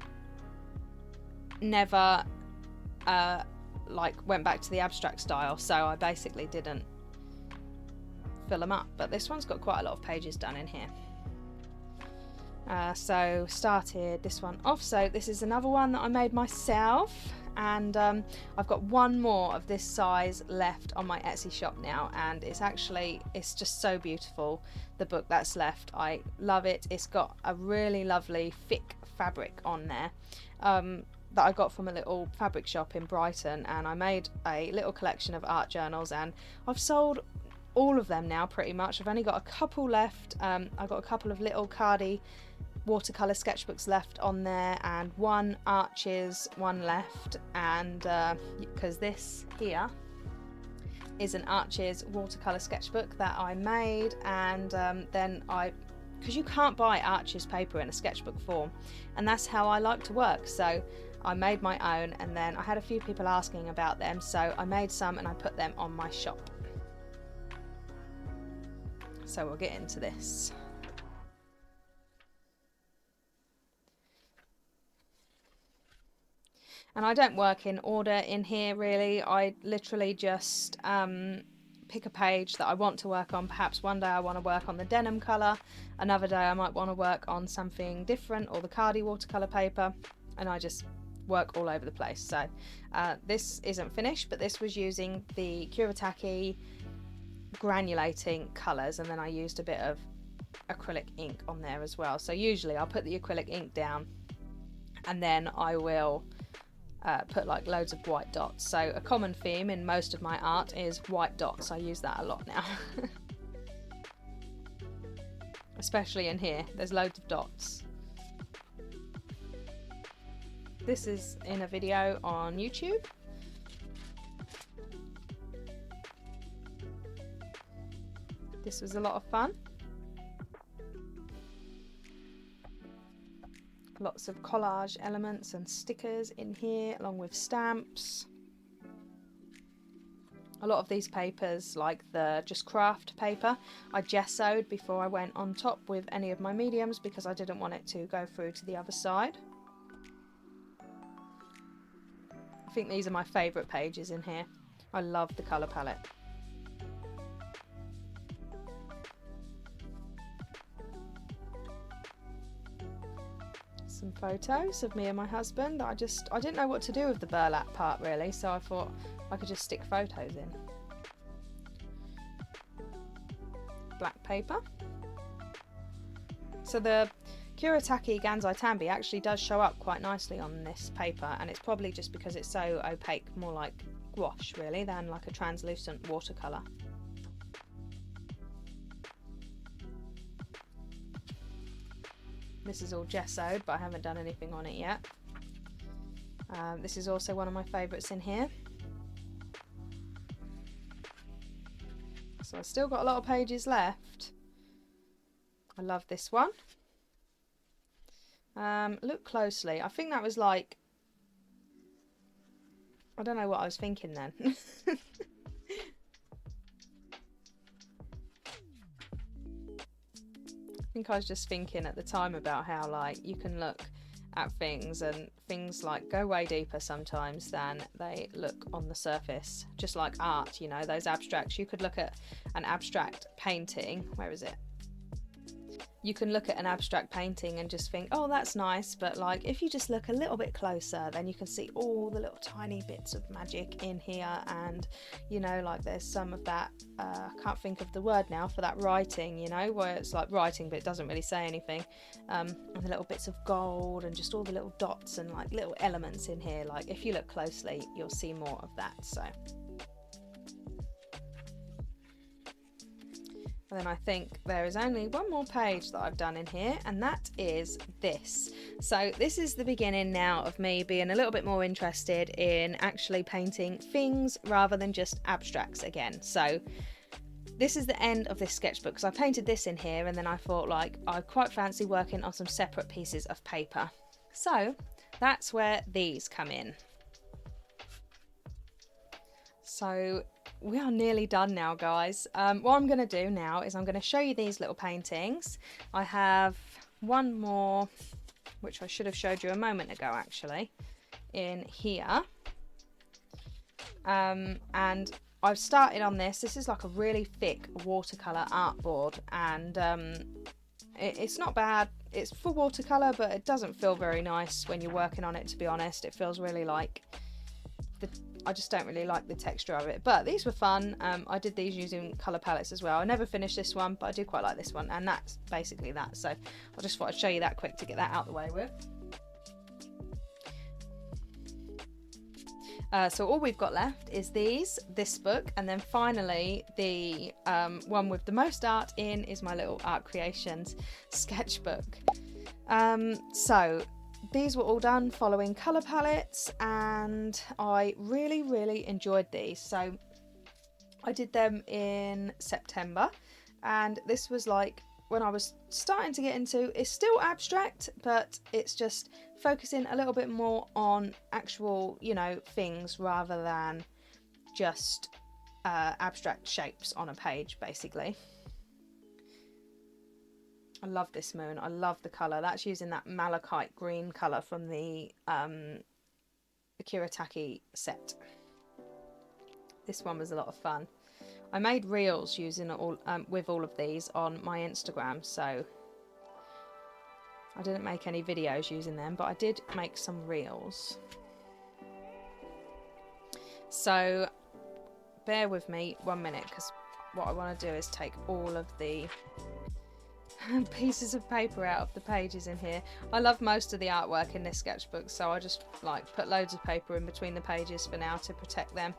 never like went back to the abstract style, so I basically didn't fill them up. But this one's got quite a lot of pages done in here. So started this one off. So this is another one that I made myself, and I've got one more of this size left on my Etsy shop now, and it's just so beautiful, the book that's left. I love it. It's got a really lovely thick fabric on there that I got from a little fabric shop in Brighton, and I made a little collection of art journals, and I've sold all of them now pretty much. I've only got a couple left. I've got a couple of little cardie watercolour sketchbooks left on there, and one Arches one left, and because this here is an Arches watercolour sketchbook that I made, and then because you can't buy Arches paper in a sketchbook form, and that's how I like to work, so I made my own, and then I had a few people asking about them, so I made some and I put them on my shop. So we'll get into this. And I don't work in order in here really. I literally just pick a page that I want to work on. Perhaps one day I want to work on the denim colour, another day I might want to work on something different, or the cardie watercolour paper, and I just work all over the place. So this isn't finished, but this was using the Kuretake granulating colours, and then I used a bit of acrylic ink on there as well. So usually I'll put the acrylic ink down, and then I will put like loads of white dots. So a common theme in most of my art is white dots. I use that a lot now. Especially in here, there's loads of dots. This is in a video on YouTube. This was a lot of fun. Lots of collage elements and stickers in here, along with stamps. A lot of these papers, like the just craft paper, I gessoed before I went on top with any of my mediums because I didn't want it to go through to the other side. I think these are my favourite pages in here. I love the colour palette. Some photos of me and my husband. I didn't know what to do with the burlap part really, so I thought I could just stick photos in. Black paper. So the Kuretake Gansai Tambi actually does show up quite nicely on this paper, and it's probably just because it's so opaque, more like gouache really than like a translucent watercolour. This is all gessoed, but I haven't done anything on it yet. This is also one of my favourites in here. So I've still got a lot of pages left. I love this one. Look closely. I think that was like, I don't know what I was thinking then. I think I was just thinking at the time about how like you can look at things and things like go way deeper sometimes than they look on the surface, just like art, you know, those abstracts. You could look at an abstract painting, where is it? You can look at an abstract painting and just think, oh, that's nice, but like if you just look a little bit closer, then you can see all the little tiny bits of magic in here. And you know, like there's some of that, I can't think of the word now for that writing, you know, where it's like writing but it doesn't really say anything, and the little bits of gold and just all the little dots and like little elements in here. Like if you look closely, you'll see more of that. So and then I think there is only one more page that I've done in here, and that is this. So this is the beginning now of me being a little bit more interested in actually painting things rather than just abstracts again. So this is the end of this sketchbook, because I painted this in here and then I thought like I quite fancy working on some separate pieces of paper. So that's where these come in. So we are nearly done now, guys. What I'm going to do now is I'm going to show you these little paintings. I have one more, which I should have showed you a moment ago actually, in here. And I've started on this. This is like a really thick watercolour artboard, and it's not bad. It's for watercolour, but it doesn't feel very nice when you're working on it, to be honest. It feels really like I just don't really like the texture of it, but these were fun. I did these using colour palettes as well. I never finished this one, but I do quite like this one, and that's basically that. So I just thought I'd show you that quick to get that out the way with. So all we've got left is this book, and then finally the one with the most art in is my little art creations sketchbook. So these were all done following colour palettes, and I really enjoyed these. So I did them in September, and this was like when I was starting to get into, it's still abstract, but it's just focusing a little bit more on actual, you know, things rather than just abstract shapes on a page, basically. I love this moon. I love the colour. That's using that malachite green colour from the Kuretake set. This one was a lot of fun. I made reels using all with all of these on my Instagram, so I didn't make any videos using them, but I did make some reels. So bear with me 1 minute, because what I want to do is take all of the pieces of paper out of the pages in here. I love most of the artwork in this sketchbook, so I just like put loads of paper in between the pages for now to protect them.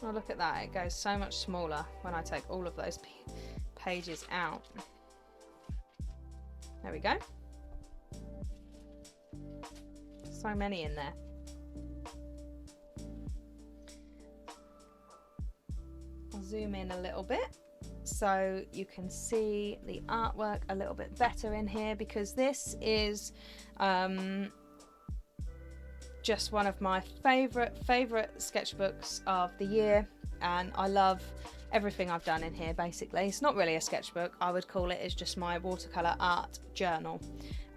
Oh, look at that, it goes so much smaller when I take all of those pages out. There we go. So many in there. I'll zoom in a little bit so you can see the artwork a little bit better in here, because this is just one of my favorite sketchbooks of the year, and I love everything I've done in here. Basically, it's not really a sketchbook, I would call it. It's just my watercolor art journal,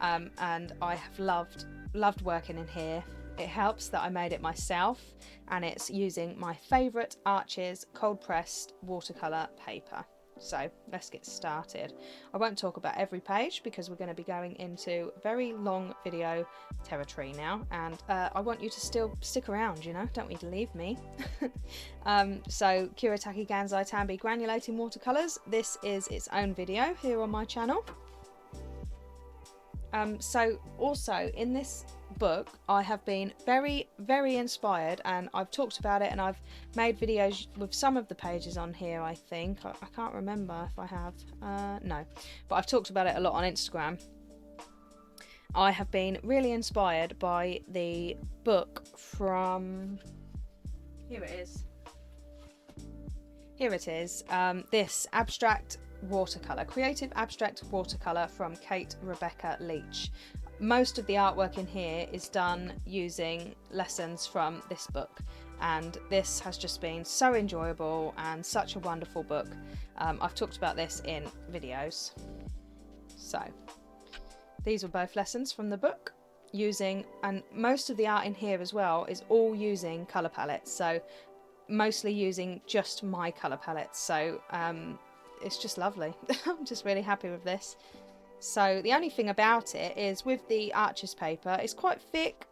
and I have loved working in here. It helps that I made it myself, and it's using my favorite Arches cold pressed watercolor paper. So let's get started. I won't talk about every page because we're going to be going into very long video territory now, and I want you to still stick around, you know, don't want you to leave me. So Kuretake Gansai Tambi granulating watercolors. This is its own video here on my channel. So also in this book I have been very inspired, and I've talked about it, and I've made videos with some of the pages on here. I think I can't remember if I have, no, but I've talked about it a lot on Instagram. I have been really inspired by the book from, here it is, this abstract watercolour, Creative Abstract Watercolour from Kate Rebecca Leach. Most of the artwork in here is done using lessons from this book, and this has just been so enjoyable and such a wonderful book. I've talked about this in videos. So these were both lessons from the book, and most of the art in here as well is all using colour palettes, so mostly using just my colour palettes, so it's just lovely. I'm just really happy with this. So the only thing about it is with the Arches paper, it's quite thick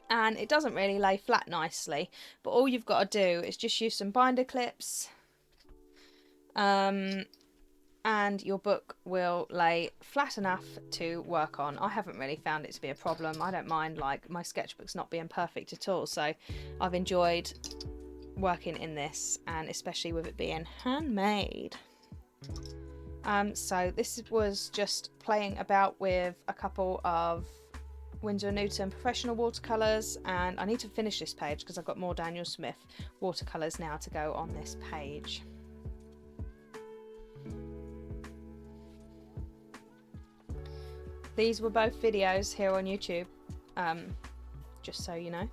and it doesn't really lay flat nicely, but all you've got to do is just use some binder clips, and your book will lay flat enough to work on. I haven't really found it to be a problem. I don't mind like my sketchbooks not being perfect at all, so I've enjoyed working in this, and especially with it being handmade. So this was just playing about with a couple of Winsor & Newton professional watercolours, and I need to finish this page because I've got more Daniel Smith watercolours now to go on this page. These were both videos here on YouTube, just so you know.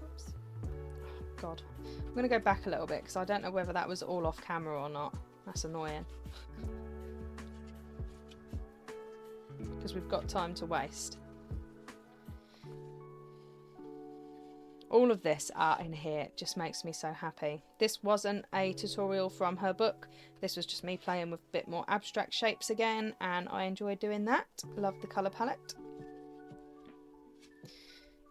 Oops. Oh, God. I'm going to go back a little bit because I don't know whether that was all off camera or not. That's annoying. Because we've got time to waste. All of this art in here just makes me so happy. This wasn't a tutorial from her book. This was just me playing with a bit more abstract shapes again, and I enjoyed doing that. Love the colour palette.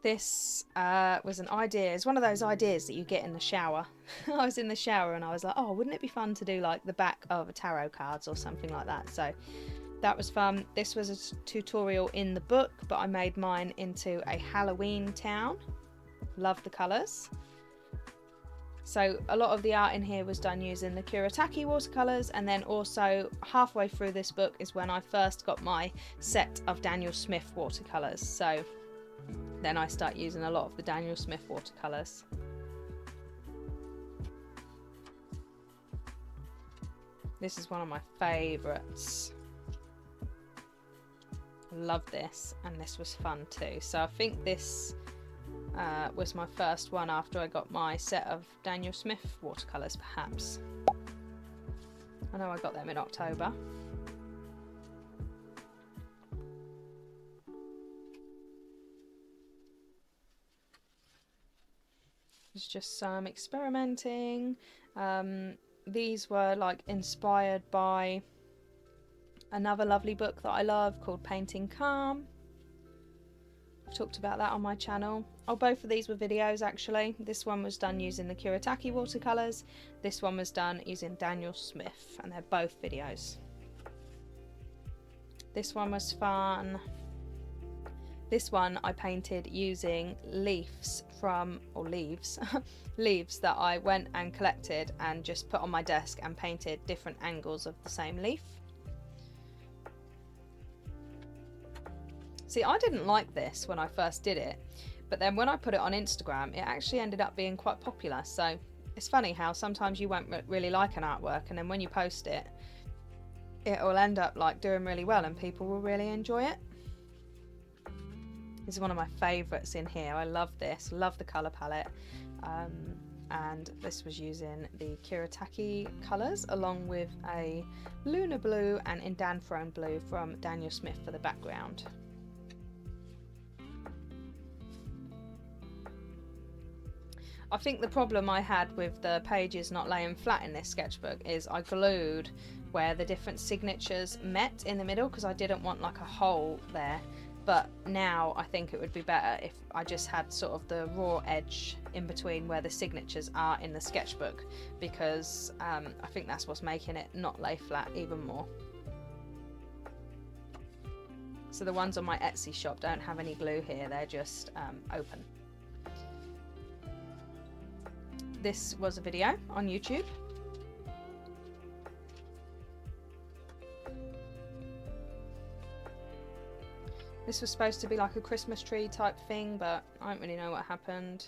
This was an idea. It's one of those ideas that you get in the shower. I was in the shower and I was like, oh, wouldn't it be fun to do like the back of a tarot cards or something like that? So that was fun. This was a tutorial in the book, but I made mine into a Halloween town. Love the colours. So a lot of the art in here was done using the Kuretake watercolours, and then also halfway through this book is when I first got my set of Daniel Smith watercolours. So then I start using a lot of the Daniel Smith watercolours. This is one of my favourites. Love this, and this was fun too. So I think this was my first one after I got my set of Daniel Smith watercolours, perhaps. I know I got them in October. It's just some experimenting. These were like inspired by another lovely book that I love called Painting Calm. I've talked about that on my channel. Oh, both of these were videos actually. This one was done using the Kuretake watercolours. This one was done using Daniel Smith, and they're both videos. This one was fun. This one I painted using leaves leaves that I went and collected and just put on my desk and painted different angles of the same leaf. See, I didn't like this when I first did it, but then when I put it on Instagram, it actually ended up being quite popular. So it's funny how sometimes you won't really like an artwork, and then when you post it, it will end up like doing really well and people will really enjoy it. This is one of my favourites in here. I love this, love the colour palette. And this was using the Kuretake colours along with a Lunar Blue and Indanthrone Blue from Daniel Smith for the background. I think the problem I had with the pages not laying flat in this sketchbook is I glued where the different signatures met in the middle because I didn't want like a hole there. But now I think it would be better if I just had sort of the raw edge in between where the signatures are in the sketchbook, because I think that's what's making it not lay flat even more. So the ones on my Etsy shop don't have any glue here, they're just open. This was a video on YouTube. This was supposed to be like a Christmas tree type thing, but I don't really know what happened.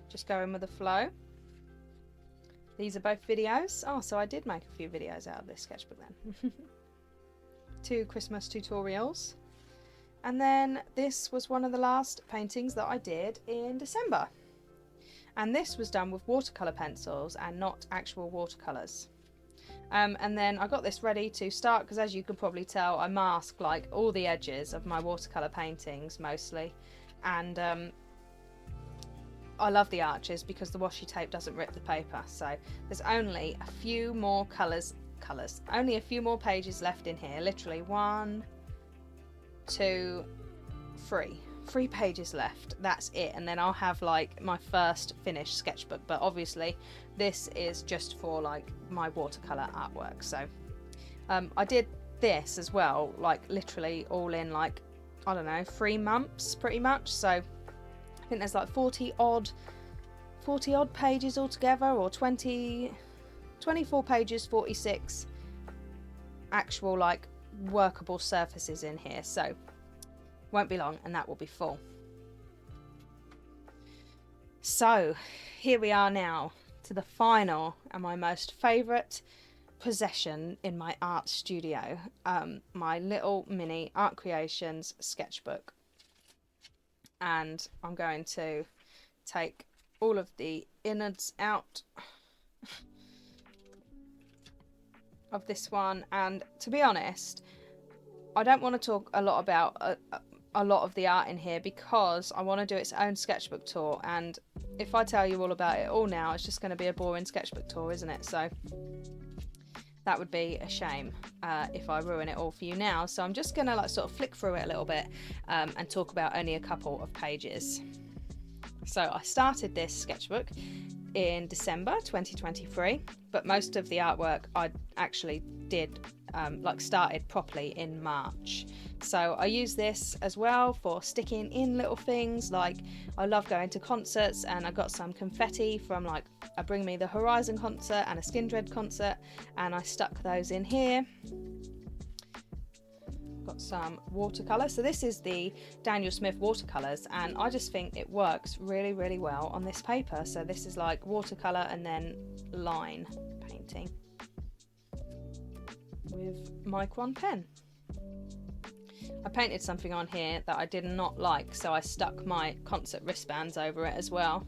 just go in with the flow. These are both videos. Oh, so I did make a few videos out of this sketchbook then. 2 Christmas tutorials. And then this was one of the last paintings that I did in December. And this was done with watercolour pencils and not actual watercolours. And then I got this ready to start because, as you can probably tell, I mask like all the edges of my watercolour paintings mostly. And I love the arches because the washi tape doesn't rip the paper. So there's only a few more only a few more pages left in here. Literally 1, 2, 3 pages left. That's it, and then I'll have like my first finished sketchbook. But obviously this is just for like my watercolor artwork. So I did this as well, like literally all in like, I don't know, 3 months pretty much. So I think there's like 40 odd pages altogether, or 24 pages, 46 actual like workable surfaces in here. So won't be long and that will be full. So here we are now to the final and my most favourite possession in my art studio, my little mini Art Creations sketchbook. And I'm going to take all of the innards out of this one, and to be honest, I don't want to talk a lot about a lot of the art in here because I want to do its own sketchbook tour, and if I tell you all about it all now, it's just going to be a boring sketchbook tour, isn't it? So that would be a shame if I ruin it all for you now. So I'm just going to like sort of flick through it a little bit and talk about only a couple of pages. So I started this sketchbook in December 2023, but most of the artwork I actually did started properly in March. So I use this as well for sticking in little things, like I love going to concerts, and I got some confetti from like a Bring Me the Horizon concert and a Skindred concert, and I stuck those in here. Got some watercolour. So this is the Daniel Smith watercolours, and I just think it works really, really well on this paper. So this is like watercolour and then line painting with Micron pen. I painted something on here that I did not like, so I stuck my concert wristbands over it as well.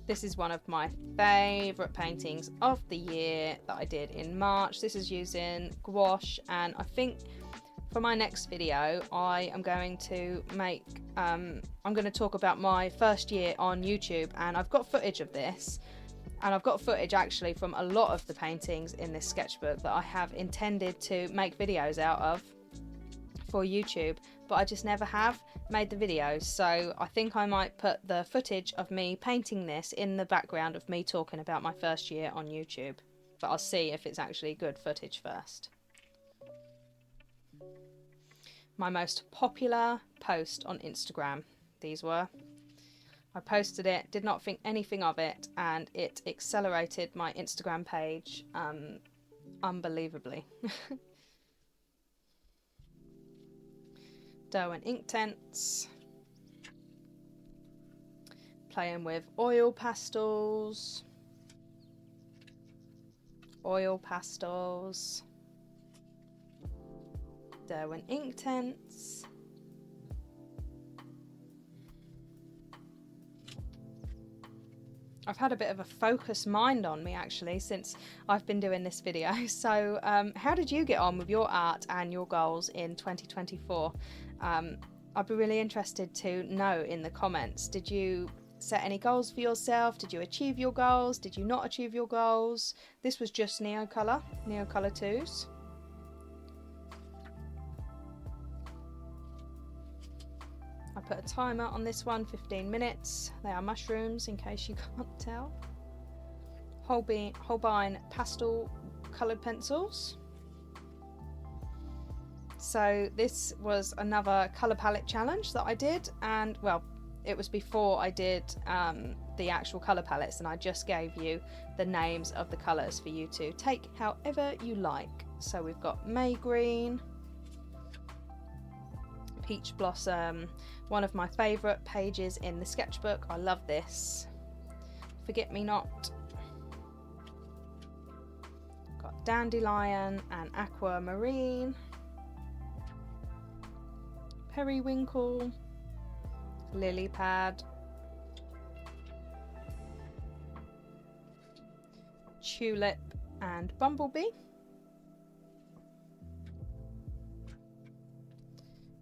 This is one of my favourite paintings of the year that I did in March. This is using gouache, and I think for my next video I am going to make I'm going to talk about my first year on YouTube, and I've got footage of this, and I've got footage actually from a lot of the paintings in this sketchbook that I have intended to make videos out of for YouTube, but I just never have made the videos. So I think I might put the footage of me painting this in the background of me talking about my first year on YouTube, but I'll see if it's actually good footage first. My most popular post on Instagram, these were. I posted it, did not think anything of it, and it accelerated my Instagram page unbelievably. Dough and ink tents. Playing with oil pastels. Dough and ink tents. I've had a bit of a focused mind on me actually since I've been doing this video. So how did you get on with your art and your goals in 2024? I'd be really interested to know in the comments. Did you set any goals for yourself? Did you achieve your goals? Did you not achieve your goals? This was just Neocolor 2s. I put a timer on this one, 15 minutes. They are mushrooms, in case you can't tell. Holbein pastel coloured pencils. So this was another colour palette challenge that I did, and well, it was before I did the actual colour palettes, and I just gave you the names of the colours for you to take however you like. So we've got May Green, Peach Blossom, one of my favourite pages in the sketchbook. I love this. Forget Me Not. Got Dandelion and Aquamarine. Periwinkle. Lily Pad. Tulip and Bumblebee.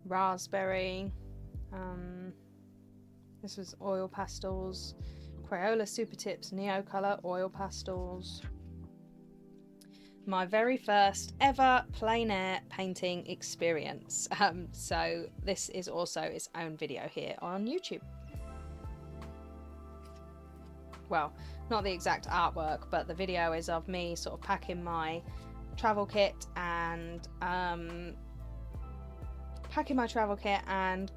Raspberry. This was oil pastels. Crayola Super Tips Neocolor oil pastels. My very first ever plein air painting experience. So this is also its own video here on YouTube. Well, not the exact artwork, but the video is of me sort of packing my travel kit and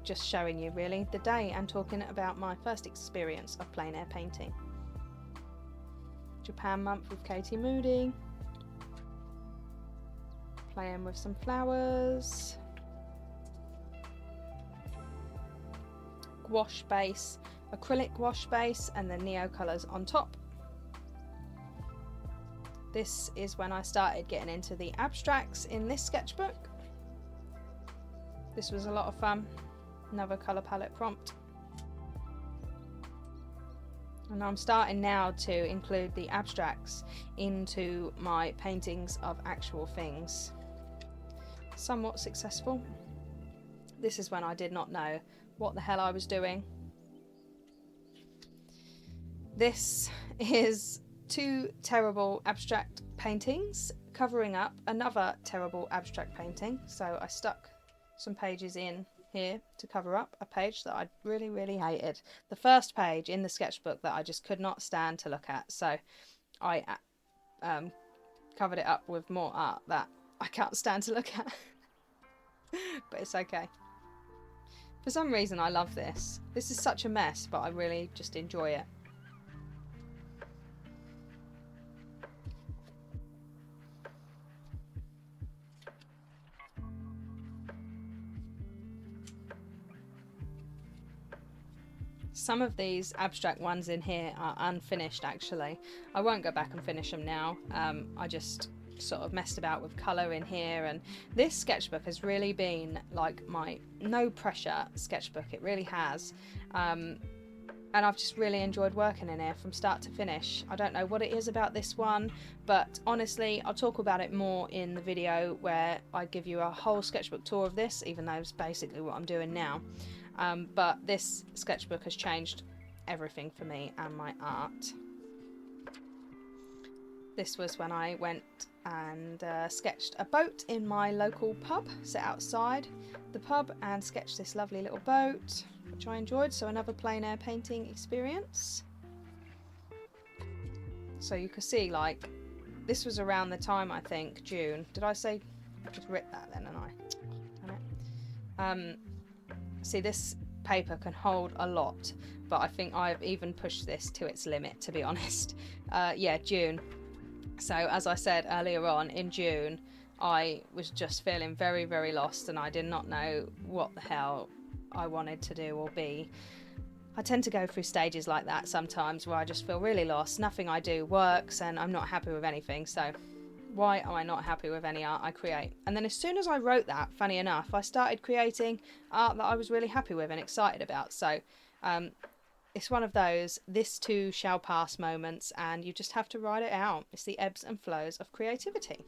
just showing you really the day and talking about my first experience of plein air painting. Japan month with Katie Moody. Playing with some flowers. Gouache base, acrylic gouache base, and then Neocolors on top. This is when I started getting into the abstracts in this sketchbook. This was a lot of fun. Another colour palette prompt. And I'm starting now to include the abstracts into my paintings of actual things. Somewhat successful. This is when I did not know what the hell I was doing. This is 2 terrible abstract paintings covering up another terrible abstract painting. So I stuck some pages in here to cover up a page that I really hated. The first page in the sketchbook that I just could not stand to look at. So I covered it up with more art that I can't stand to look at. But it's okay. For some reason I love this. This is such a mess, but I really just enjoy it. Some of these abstract ones in here are unfinished actually. I won't go back and finish them now. I just sort of messed about with colour in here, and this sketchbook has really been like my no pressure sketchbook. It really has. And I've just really enjoyed working in here from start to finish. I don't know what it is about this one, but honestly I'll talk about it more in the video where I give you a whole sketchbook tour of this, even though it's basically what I'm doing now. But this sketchbook has changed everything for me and my art. This was when I went and sketched a boat in my local pub, sat outside the pub and sketched this lovely little boat, which I enjoyed. So another plein air painting experience. So you can see, like, this was around the time, I think, June. Did I say, I just ripped that then, and Damn it. See, this paper can hold a lot, but I think I've even pushed this to its limit, to be honest. Yeah, June. So as I said earlier on, in June I was just feeling very lost, and I did not know what the hell I wanted to do or be. I tend to go through stages like that sometimes where I just feel really lost. Nothing I do works and I'm not happy with anything. So why am I not happy with any art I create? And then as soon as I wrote that, funny enough, I started creating art that I was really happy with and excited about. So it's one of those this too shall pass moments, and you just have to ride it out. It's the ebbs and flows of creativity.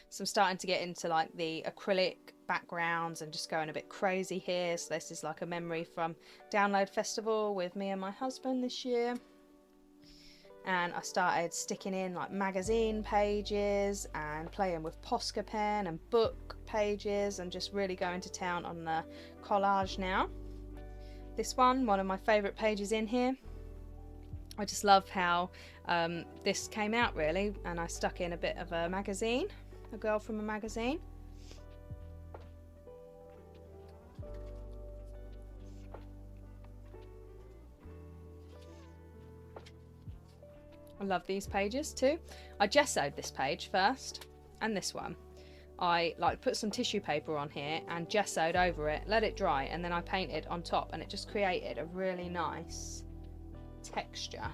So I'm starting to get into like the acrylic backgrounds and just going a bit crazy here. So this is like a memory from Download Festival with me and my husband this year. And I started sticking in like magazine pages and playing with Posca pen and book pages and just really going to town on the collage now. This one of my favourite pages in here. I just love how this came out really, and I stuck in a bit of a magazine, a girl from a magazine. I love these pages too. I gessoed this page first, and this one. I like put some tissue paper on here and gessoed over it, let it dry, and then I painted on top, and it just created a really nice texture.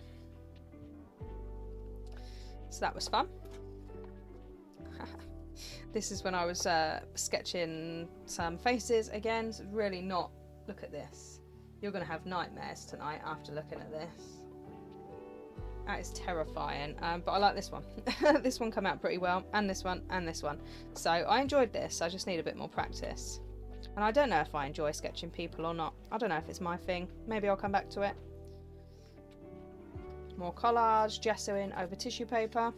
So that was fun. This is when I was sketching some faces again. It's really not, look at this. You're going to have nightmares tonight after looking at this. That is terrifying, but I like this one. This one came out pretty well, and this one, and this one. So I enjoyed this, I just need a bit more practice. And I don't know if I enjoy sketching people or not. I don't know if it's my thing. Maybe I'll come back to it. More collage, gessoing over tissue paper.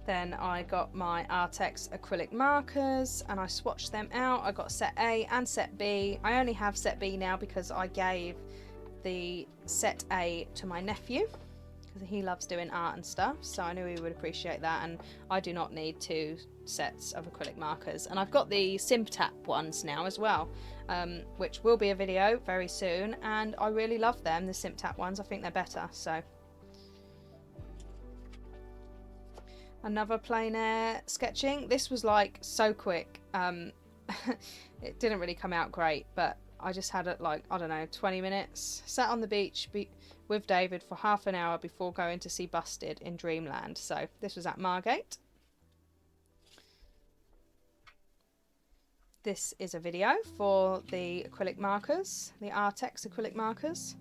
Then I got my Artex acrylic markers and I swatched them out. I got set A and set B. I only have set B now because I gave the set A to my nephew because he loves doing art and stuff, so I knew he would appreciate that, and I do not need 2 sets of acrylic markers. And I've got the Tap ones now as well, which will be a video very soon, and I really love them, the Tap ones. I think they're better. So another plein air sketching. This was like so quick. It didn't really come out great, but I just had it like, I don't know, 20 minutes. Sat on the beach with David for half an hour before going to see Busted in Dreamland. So this was at Margate. This is a video for the acrylic markers, the Artex acrylic markers.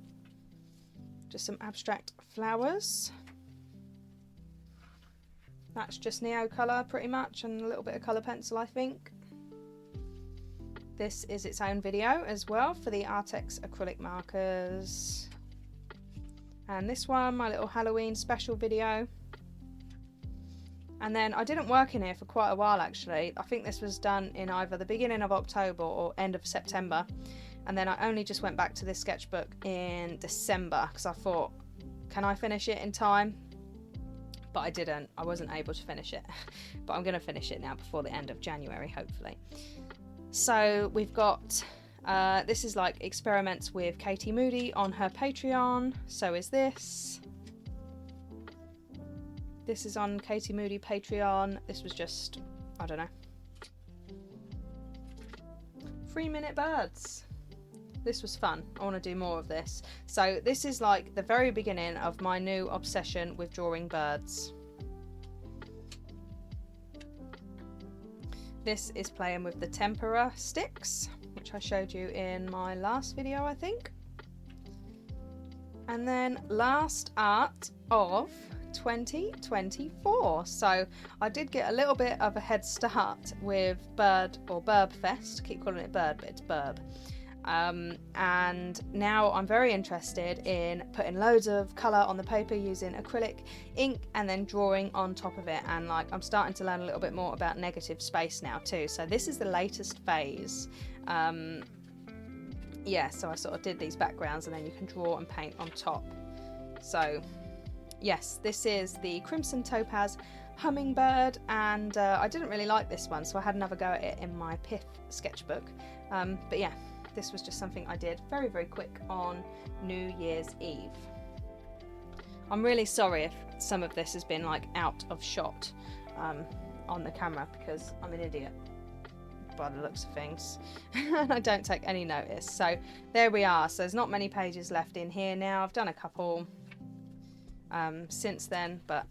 Just some abstract flowers. That's just Neocolor pretty much, and a little bit of colour pencil, I think. This is its own video as well for the Artex acrylic markers. And this one, my little Halloween special video. And then I didn't work in here for quite a while actually. I think this was done in either the beginning of October or end of September. And then I only just went back to this sketchbook in December because I thought, can I finish it in time? But I didn't. I wasn't able to finish it. But I'm going to finish it now before the end of January, hopefully. So we've got, this is like experiments with Katie Moody on her Patreon. So is this. This is on Katie Moody Patreon. This was just, I don't know. 3-minute birds. This was fun. I want to do more of this. So this is like the very beginning of my new obsession with drawing birds. This is playing with the tempera sticks, which I showed you in my last video, I think. And then last art of 2024. So I did get a little bit of a head start with Bird or Burb Fest. I keep calling it Bird, but it's Burb. And now I'm very interested in putting loads of colour on the paper using acrylic ink and then drawing on top of it, and like I'm starting to learn a little bit more about negative space now too. So this is the latest phase. Yeah, so I sort of did these backgrounds and then you can draw and paint on top. So yes, this is the Crimson Topaz Hummingbird, and I didn't really like this one, so I had another go at it in my Pith sketchbook. But yeah, this was just something I did very, very quick on New Year's Eve. I'm really sorry if some of this has been like out of shot on the camera, because I'm an idiot by the looks of things and I don't take any notice. So there we are. So there's not many pages left in here now. I've done a couple since then, but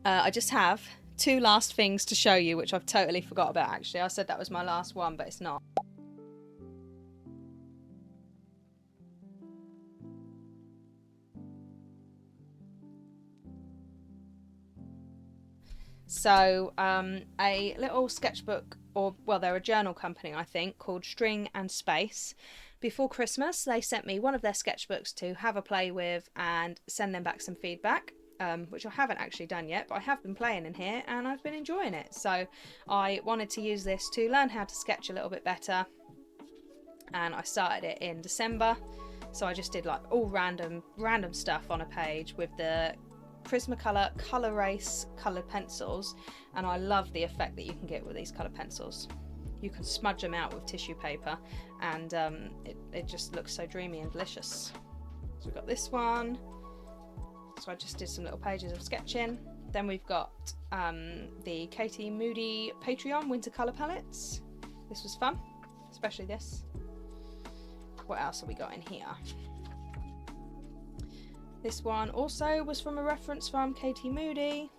I just have 2 last things to show you, which I've totally forgot about actually. I said that was my last one, but it's not. So a little sketchbook, or well, they're a journal company I think, called String and Space. Before Christmas they sent me one of their sketchbooks to have a play with and send them back some feedback, which I haven't actually done yet, but I have been playing in here and I've been enjoying it. So I wanted to use this to learn how to sketch a little bit better, and I started it in December. So I just did like all random stuff on a page with the Prismacolor Colour Race coloured pencils, and I love the effect that you can get with these colour pencils. You can smudge them out with tissue paper and it just looks so dreamy and delicious. So we've got this one, So I just did some little pages of sketching. Then we've got the Katie Moody Patreon winter colour palettes. This was fun, especially this. What else have we got in here? This one also was from a reference from Katie Moody.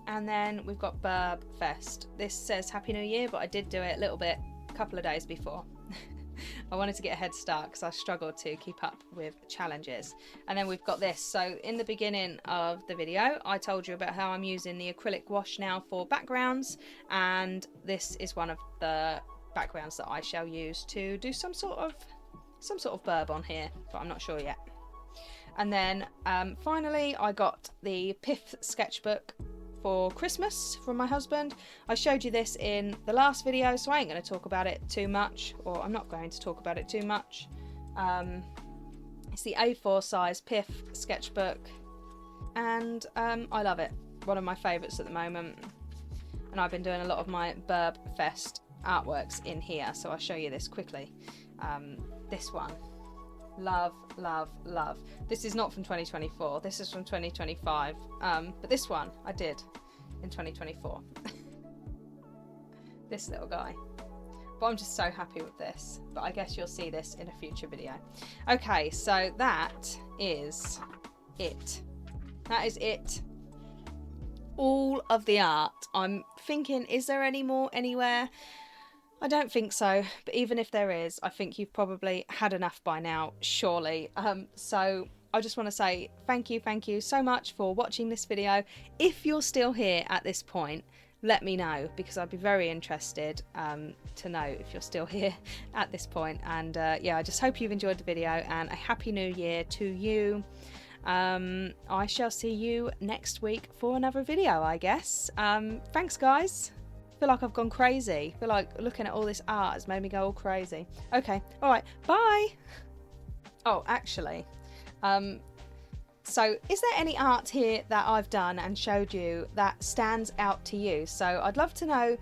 And then we've got Burb Fest. This says Happy New Year, but I did do it a little bit, a couple of days before. I wanted to get a head start because I struggled to keep up with challenges. And then we've got this. So in the beginning of the video, I told you about how I'm using the acrylic wash now for backgrounds. And this is one of the backgrounds that I shall use to do some sort of burb on here, but I'm not sure yet. And then finally, I got the Pith sketchbook for Christmas from my husband. I showed you this in the last video, so I ain't going to talk about it too much, or I'm not going to talk about it too much. It's the A4 size Pith sketchbook, and I love it. One of my favourites at the moment. And I've been doing a lot of my Burb Fest artworks in here, so I'll show you this quickly. This one. Love, love, love. This is not from 2024, this is from 2025, but this one I did in 2024. This little guy. But I'm just so happy with this, but I guess you'll see this in a future video. Okay, so that is it. That is it. All of the art. I'm thinking, is there any more anywhere? I don't think so, but even if there is, I think you've probably had enough by now, surely. So I just want to say thank you so much for watching this video. If you're still here at this point, let me know, because I'd be very interested to know if you're still here at this point. And yeah, I just hope you've enjoyed the video, and a happy new year to you. I shall see you next week for another video, I guess. Thanks, guys. I feel like I've gone crazy. I feel like looking at all this art has made me go all crazy. Okay, all right, bye. Oh, actually, so is there any art here that I've done and showed you that stands out to you? So I'd love to know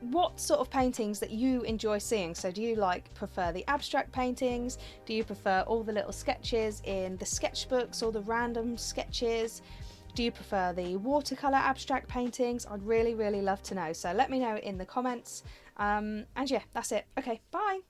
what sort of paintings that you enjoy seeing. So do you prefer the abstract paintings? Do you prefer all the little sketches in the sketchbooks, or the random sketches? Do you prefer the watercolour abstract paintings? I'd really, really love to know. So let me know in the comments. And yeah, that's it. Okay, bye.